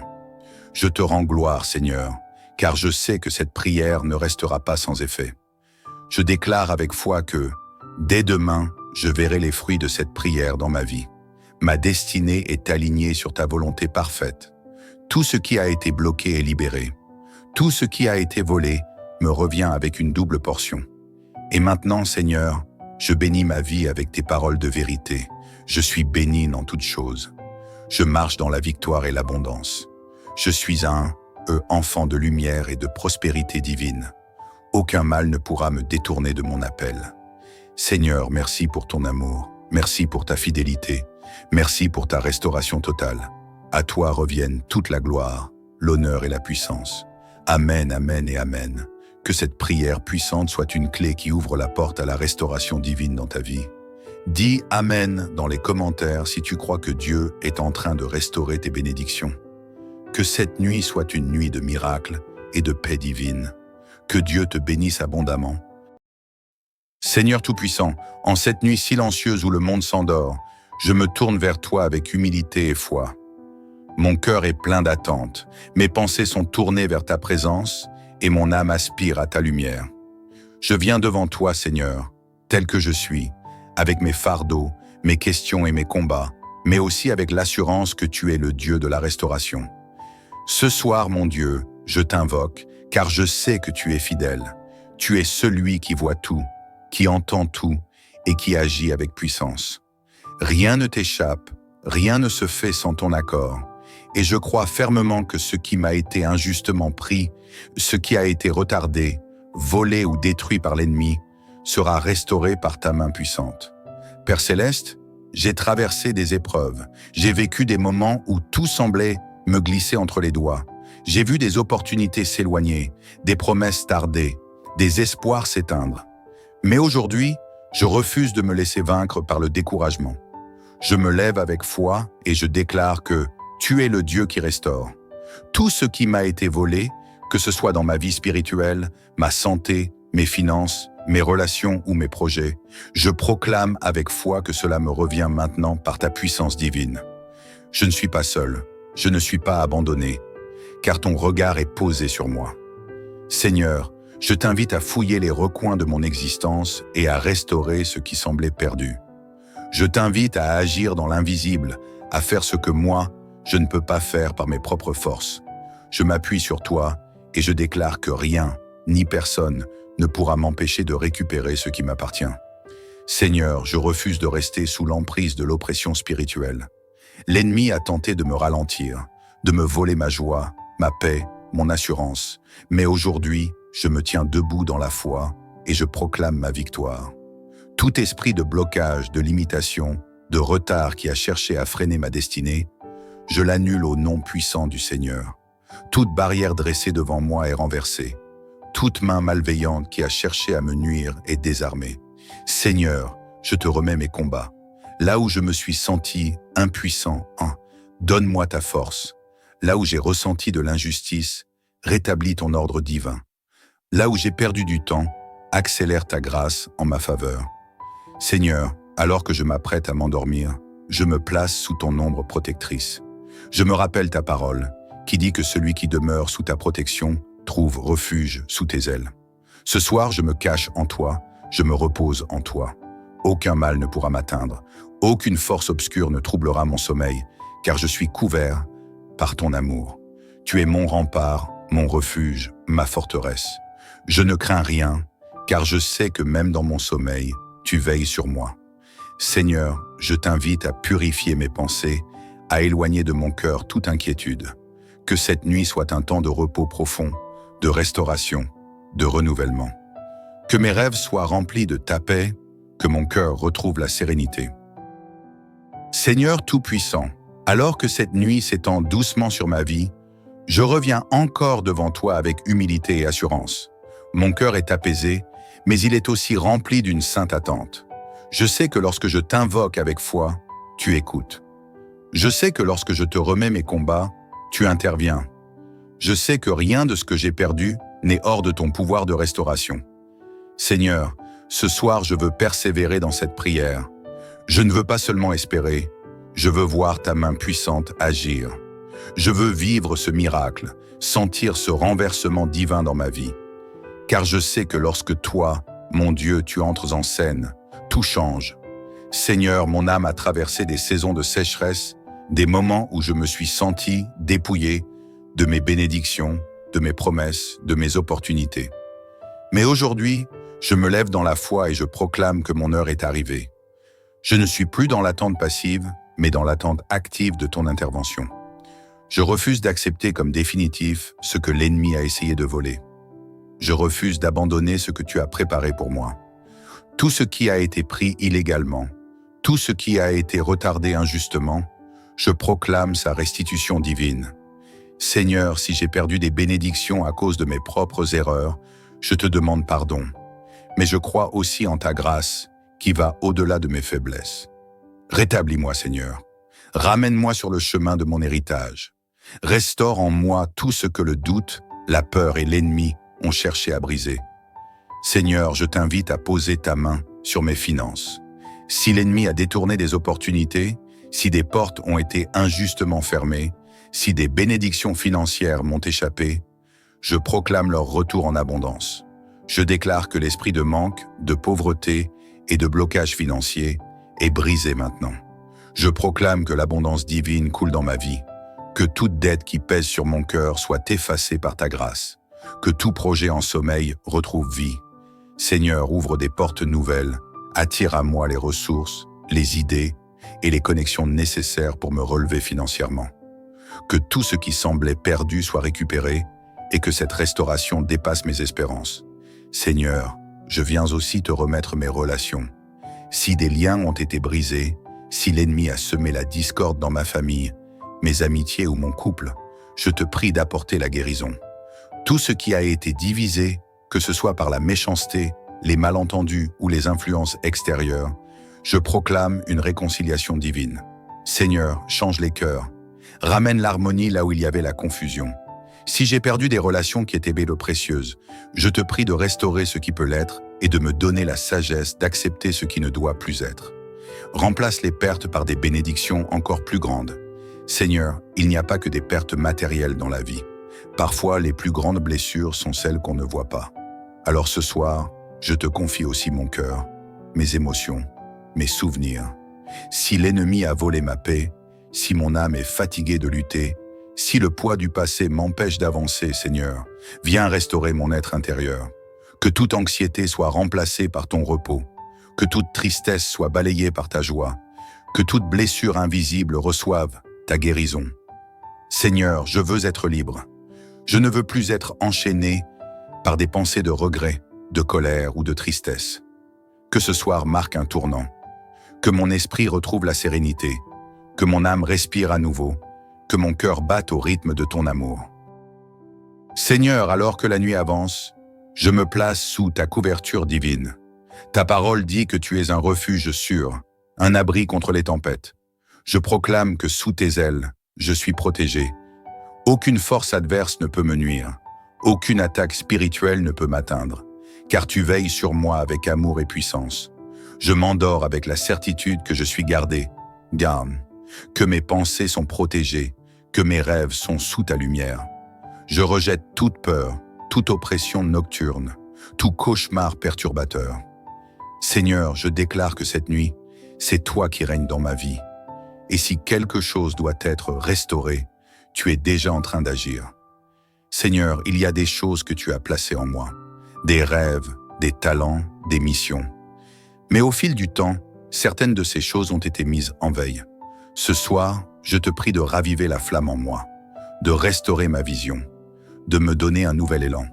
Je te rends gloire, Seigneur, car je sais que cette prière ne restera pas sans effet. Je déclare avec foi que, dès demain, je verrai les fruits de cette prière dans ma vie. Ma destinée est alignée sur ta volonté parfaite. Tout ce qui a été bloqué est libéré. Tout ce qui a été volé me revient avec une double portion. Et maintenant, Seigneur, je bénis ma vie avec tes paroles de vérité. Je suis béni dans toutes choses. Je marche dans la victoire et l'abondance. Je suis enfant de lumière et de prospérité divine. Aucun mal ne pourra me détourner de mon appel. Seigneur, merci pour ton amour. Merci pour ta fidélité. Merci pour ta restauration totale. À toi reviennent toute la gloire, l'honneur et la puissance. Amen, amen et amen. Que cette prière puissante soit une clé qui ouvre la porte à la restauration divine dans ta vie. Dis Amen dans les commentaires si tu crois que Dieu est en train de restaurer tes bénédictions. Que cette nuit soit une nuit de miracles et de paix divine. Que Dieu te bénisse abondamment. Seigneur Tout-Puissant, en cette nuit silencieuse où le monde s'endort, je me tourne vers toi avec humilité et foi. Mon cœur est plein d'attente, mes pensées sont tournées vers ta présence et mon âme aspire à ta lumière. Je viens devant toi, Seigneur, tel que je suis, avec mes fardeaux, mes questions et mes combats, mais aussi avec l'assurance que tu es le Dieu de la restauration. Ce soir, mon Dieu, je t'invoque, car je sais que tu es fidèle. Tu es celui qui voit tout, qui entend tout et qui agit avec puissance. Rien ne t'échappe, rien ne se fait sans ton accord. Et je crois fermement que ce qui m'a été injustement pris, ce qui a été retardé, volé ou détruit par l'ennemi, sera restauré par ta main puissante. Père Céleste, j'ai traversé des épreuves, j'ai vécu des moments où tout semblait me glisser entre les doigts. J'ai vu des opportunités s'éloigner, des promesses tarder, des espoirs s'éteindre. Mais aujourd'hui, je refuse de me laisser vaincre par le découragement. Je me lève avec foi et je déclare que tu es le Dieu qui restaure. Tout ce qui m'a été volé, que ce soit dans ma vie spirituelle, ma santé, mes finances, mes relations ou mes projets, je proclame avec foi que cela me revient maintenant par ta puissance divine. Je ne suis pas seul, je ne suis pas abandonné, car ton regard est posé sur moi. Seigneur, je t'invite à fouiller les recoins de mon existence et à restaurer ce qui semblait perdu. Je t'invite à agir dans l'invisible, à faire ce que moi, je ne peux pas faire par mes propres forces. Je m'appuie sur toi et je déclare que rien, ni personne, ne pourra m'empêcher de récupérer ce qui m'appartient. Seigneur, je refuse de rester sous l'emprise de l'oppression spirituelle. L'ennemi a tenté de me ralentir, de me voler ma joie, ma paix, mon assurance. Mais aujourd'hui, je me tiens debout dans la foi et je proclame ma victoire. Tout esprit de blocage, de limitation, de retard qui a cherché à freiner ma destinée, je l'annule au nom puissant du Seigneur. Toute barrière dressée devant moi est renversée. Toute main malveillante qui a cherché à me nuire est désarmée. Seigneur, je te remets mes combats. Là où je me suis senti impuissant, donne-moi ta force. Là où j'ai ressenti de l'injustice, rétablis ton ordre divin. Là où j'ai perdu du temps, accélère ta grâce en ma faveur. Seigneur, alors que je m'apprête à m'endormir, je me place sous ton ombre protectrice. Je me rappelle ta parole, qui dit que celui qui demeure sous ta protection trouve refuge sous tes ailes. Ce soir, je me cache en toi, je me repose en toi. Aucun mal ne pourra m'atteindre, aucune force obscure ne troublera mon sommeil, car je suis couvert par ton amour. Tu es mon rempart, mon refuge, ma forteresse. Je ne crains rien, car je sais que même dans mon sommeil, tu veilles sur moi. Seigneur, je t'invite à purifier mes pensées, à éloigner de mon cœur toute inquiétude. Que cette nuit soit un temps de repos profond, de restauration, de renouvellement. Que mes rêves soient remplis de ta paix, que mon cœur retrouve la sérénité. Seigneur Tout-Puissant, alors que cette nuit s'étend doucement sur ma vie, je reviens encore devant toi avec humilité et assurance. Mon cœur est apaisé, mais il est aussi rempli d'une sainte attente. Je sais que lorsque je t'invoque avec foi, tu écoutes. Je sais que lorsque je te remets mes combats, tu interviens. Je sais que rien de ce que j'ai perdu n'est hors de ton pouvoir de restauration. Seigneur, ce soir je veux persévérer dans cette prière. Je ne veux pas seulement espérer, je veux voir ta main puissante agir. Je veux vivre ce miracle, sentir ce renversement divin dans ma vie. Car je sais que lorsque toi, mon Dieu, tu entres en scène, tout change. Seigneur, mon âme a traversé des saisons de sécheresse, des moments où je me suis senti dépouillé de mes bénédictions, de mes promesses, de mes opportunités. Mais aujourd'hui, je me lève dans la foi et je proclame que mon heure est arrivée. Je ne suis plus dans l'attente passive, mais dans l'attente active de ton intervention. Je refuse d'accepter comme définitif ce que l'ennemi a essayé de voler. Je refuse d'abandonner ce que tu as préparé pour moi. Tout ce qui a été pris illégalement, tout ce qui a été retardé injustement, je proclame sa restitution divine. Seigneur, si j'ai perdu des bénédictions à cause de mes propres erreurs, je te demande pardon. Mais je crois aussi en ta grâce, qui va au-delà de mes faiblesses. Rétablis-moi, Seigneur. Ramène-moi sur le chemin de mon héritage. Restaure en moi tout ce que le doute, la peur et l'ennemi ont cherché à briser. Seigneur, je t'invite à poser ta main sur mes finances. Si l'ennemi a détourné des opportunités, si des portes ont été injustement fermées, si des bénédictions financières m'ont échappé, je proclame leur retour en abondance. Je déclare que l'esprit de manque, de pauvreté et de blocage financier est brisé maintenant. Je proclame que l'abondance divine coule dans ma vie, que toute dette qui pèse sur mon cœur soit effacée par ta grâce, que tout projet en sommeil retrouve vie. Seigneur, ouvre des portes nouvelles, attire à moi les ressources, les idées, et les connexions nécessaires pour me relever financièrement. Que tout ce qui semblait perdu soit récupéré et que cette restauration dépasse mes espérances. Seigneur, je viens aussi te remettre mes relations. Si des liens ont été brisés, si l'ennemi a semé la discorde dans ma famille, mes amitiés ou mon couple, je te prie d'apporter la guérison. Tout ce qui a été divisé, que ce soit par la méchanceté, les malentendus ou les influences extérieures, je proclame une réconciliation divine. Seigneur, change les cœurs. Ramène l'harmonie là où il y avait la confusion. Si j'ai perdu des relations qui étaient belles et précieuses, je te prie de restaurer ce qui peut l'être et de me donner la sagesse d'accepter ce qui ne doit plus être. Remplace les pertes par des bénédictions encore plus grandes. Seigneur, il n'y a pas que des pertes matérielles dans la vie. Parfois, les plus grandes blessures sont celles qu'on ne voit pas. Alors ce soir, je te confie aussi mon cœur, mes émotions, mes souvenirs. Si l'ennemi a volé ma paix, si mon âme est fatiguée de lutter, si le poids du passé m'empêche d'avancer, Seigneur, viens restaurer mon être intérieur. Que toute anxiété soit remplacée par ton repos, que toute tristesse soit balayée par ta joie, que toute blessure invisible reçoive ta guérison. Seigneur, je veux être libre. Je ne veux plus être enchaîné par des pensées de regret, de colère ou de tristesse. Que ce soir marque un tournant, que mon esprit retrouve la sérénité, que mon âme respire à nouveau, que mon cœur batte au rythme de ton amour. Seigneur, alors que la nuit avance, je me place sous ta couverture divine. Ta parole dit que tu es un refuge sûr, un abri contre les tempêtes. Je proclame que sous tes ailes, je suis protégé. Aucune force adverse ne peut me nuire. Aucune attaque spirituelle ne peut m'atteindre, car tu veilles sur moi avec amour et puissance. Je m'endors avec la certitude que je suis gardé, que mes pensées sont protégées, que mes rêves sont sous ta lumière. Je rejette toute peur, toute oppression nocturne, tout cauchemar perturbateur. Seigneur, je déclare que cette nuit, c'est toi qui règnes dans ma vie. Et si quelque chose doit être restauré, tu es déjà en train d'agir. Seigneur, il y a des choses que tu as placées en moi, des rêves, des talents, des missions. Mais au fil du temps, certaines de ces choses ont été mises en veille. Ce soir, je te prie de raviver la flamme en moi, de restaurer ma vision, de me donner un nouvel élan.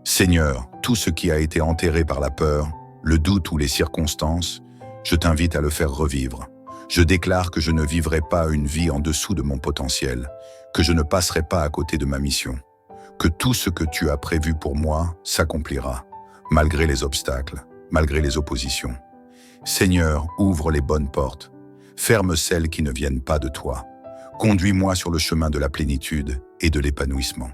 Seigneur, tout ce qui a été enterré par la peur, le doute ou les circonstances, je t'invite à le faire revivre. Je déclare que je ne vivrai pas une vie en dessous de mon potentiel, que je ne passerai pas à côté de ma mission, que tout ce que tu as prévu pour moi s'accomplira, malgré les obstacles, malgré les oppositions. Seigneur, ouvre les bonnes portes, ferme celles qui ne viennent pas de toi. Conduis-moi sur le chemin de la plénitude et de l'épanouissement.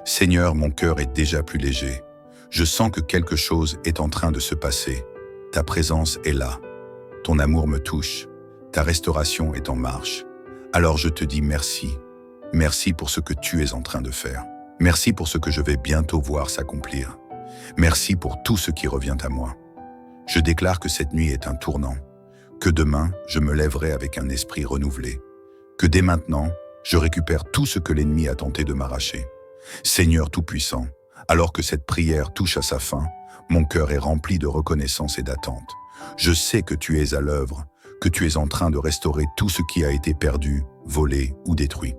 Seigneur, mon cœur est déjà plus léger. Je sens que quelque chose est en train de se passer. Ta présence est là. Ton amour me touche. Ta restauration est en marche. Alors je te dis merci. Merci pour ce que tu es en train de faire. Merci pour ce que je vais bientôt voir s'accomplir. Merci pour tout ce qui revient à moi. Je déclare que cette nuit est un tournant, que demain, je me lèverai avec un esprit renouvelé, que dès maintenant, je récupère tout ce que l'ennemi a tenté de m'arracher. Seigneur Tout-Puissant, alors que cette prière touche à sa fin, mon cœur est rempli de reconnaissance et d'attente. Je sais que tu es à l'œuvre, que tu es en train de restaurer tout ce qui a été perdu, volé ou détruit.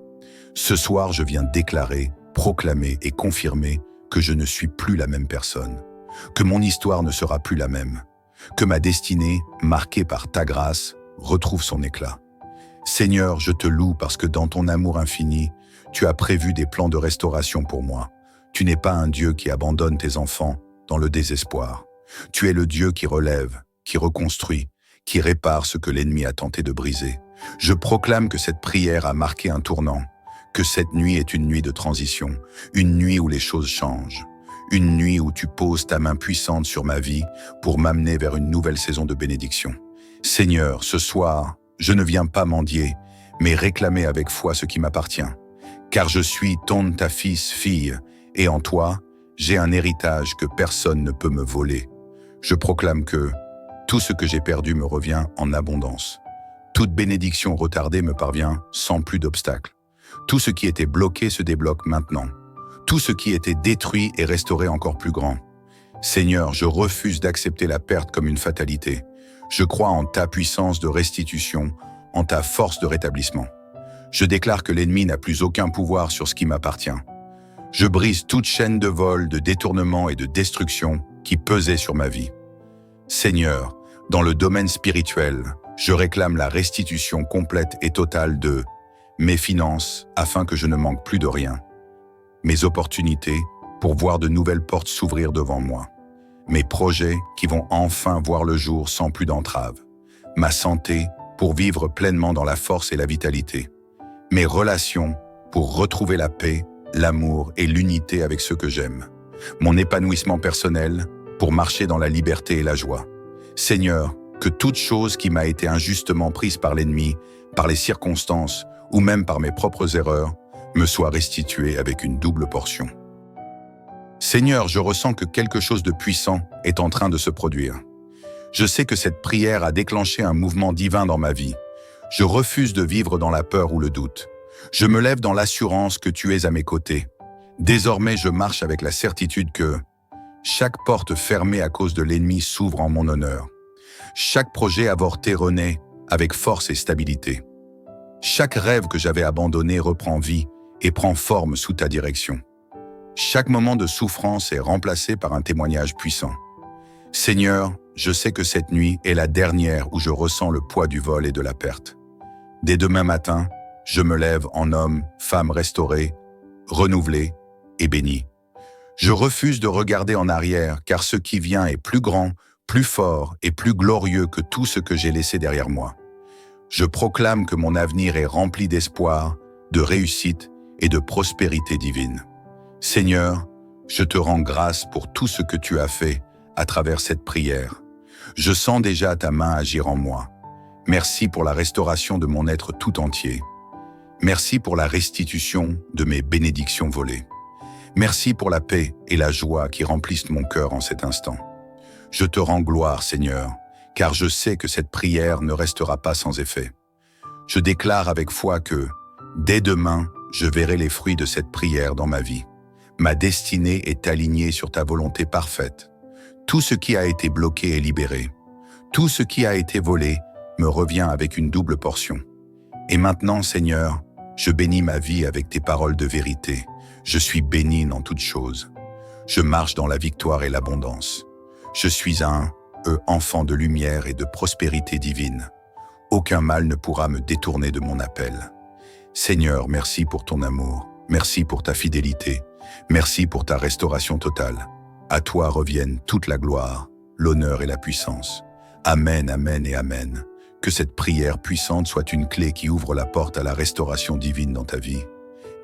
Ce soir, je viens déclarer, proclamer et confirmer que je ne suis plus la même personne, que mon histoire ne sera plus la même, que ma destinée, marquée par ta grâce, retrouve son éclat. Seigneur, je te loue parce que dans ton amour infini, tu as prévu des plans de restauration pour moi. Tu n'es pas un Dieu qui abandonne tes enfants dans le désespoir. Tu es le Dieu qui relève, qui reconstruit, qui répare ce que l'ennemi a tenté de briser. Je proclame que cette prière a marqué un tournant, que cette nuit est une nuit de transition, une nuit où les choses changent, une nuit où tu poses ta main puissante sur ma vie pour m'amener vers une nouvelle saison de bénédiction. Seigneur, ce soir, je ne viens pas mendier, mais réclamer avec foi ce qui m'appartient, car je suis ta fille, et en toi, j'ai un héritage que personne ne peut me voler. Je proclame que tout ce que j'ai perdu me revient en abondance. Toute bénédiction retardée me parvient sans plus d'obstacles. Tout ce qui était bloqué se débloque maintenant. Tout ce qui était détruit est restauré encore plus grand. Seigneur, je refuse d'accepter la perte comme une fatalité. Je crois en ta puissance de restitution, en ta force de rétablissement. Je déclare que l'ennemi n'a plus aucun pouvoir sur ce qui m'appartient. Je brise toute chaîne de vol, de détournement et de destruction qui pesait sur ma vie. Seigneur, dans le domaine spirituel, je réclame la restitution complète et totale de mes finances afin que je ne manque plus de rien, mes opportunités pour voir de nouvelles portes s'ouvrir devant moi, mes projets qui vont enfin voir le jour sans plus d'entraves, ma santé pour vivre pleinement dans la force et la vitalité, mes relations pour retrouver la paix, l'amour et l'unité avec ceux que j'aime, mon épanouissement personnel pour marcher dans la liberté et la joie. Seigneur, que toute chose qui m'a été injustement prise par l'ennemi, par les circonstances ou même par mes propres erreurs, me soit restituée avec une double portion. Seigneur, je ressens que quelque chose de puissant est en train de se produire. Je sais que cette prière a déclenché un mouvement divin dans ma vie. Je refuse de vivre dans la peur ou le doute. Je me lève dans l'assurance que tu es à mes côtés. Désormais, je marche avec la certitude que chaque porte fermée à cause de l'ennemi s'ouvre en mon honneur. Chaque projet avorté renaît avec force et stabilité. Chaque rêve que j'avais abandonné reprend vie et prend forme sous ta direction. Chaque moment de souffrance est remplacé par un témoignage puissant. Seigneur, je sais que cette nuit est la dernière où je ressens le poids du vol et de la perte. Dès demain matin, je me lève en homme, femme restaurée, renouvelée et bénie. Je refuse de regarder en arrière, car ce qui vient est plus grand, plus fort et plus glorieux que tout ce que j'ai laissé derrière moi. Je proclame que mon avenir est rempli d'espoir, de réussite et de prospérité divine. Seigneur, je te rends grâce pour tout ce que tu as fait à travers cette prière. Je sens déjà ta main agir en moi. Merci pour la restauration de mon être tout entier. Merci pour la restitution de mes bénédictions volées. Merci pour la paix et la joie qui remplissent mon cœur en cet instant. Je te rends gloire, Seigneur, car je sais que cette prière ne restera pas sans effet. Je déclare avec foi que, dès demain, je verrai les fruits de cette prière dans ma vie. Ma destinée est alignée sur ta volonté parfaite. Tout ce qui a été bloqué est libéré. Tout ce qui a été volé me revient avec une double portion. Et maintenant, Seigneur, je bénis ma vie avec tes paroles de vérité. Je suis béni dans toutes choses. Je marche dans la victoire et l'abondance. Je suis un enfant de lumière et de prospérité divine. Aucun mal ne pourra me détourner de mon appel. Seigneur, merci pour ton amour. Merci pour ta fidélité. Merci pour ta restauration totale. À toi reviennent toute la gloire, l'honneur et la puissance. Amen, amen et amen. Que cette prière puissante soit une clé qui ouvre la porte à la restauration divine dans ta vie.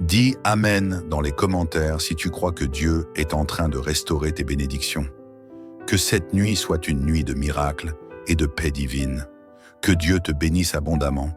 Dis Amen dans les commentaires si tu crois que Dieu est en train de restaurer tes bénédictions. Que cette nuit soit une nuit de miracles et de paix divine. Que Dieu te bénisse abondamment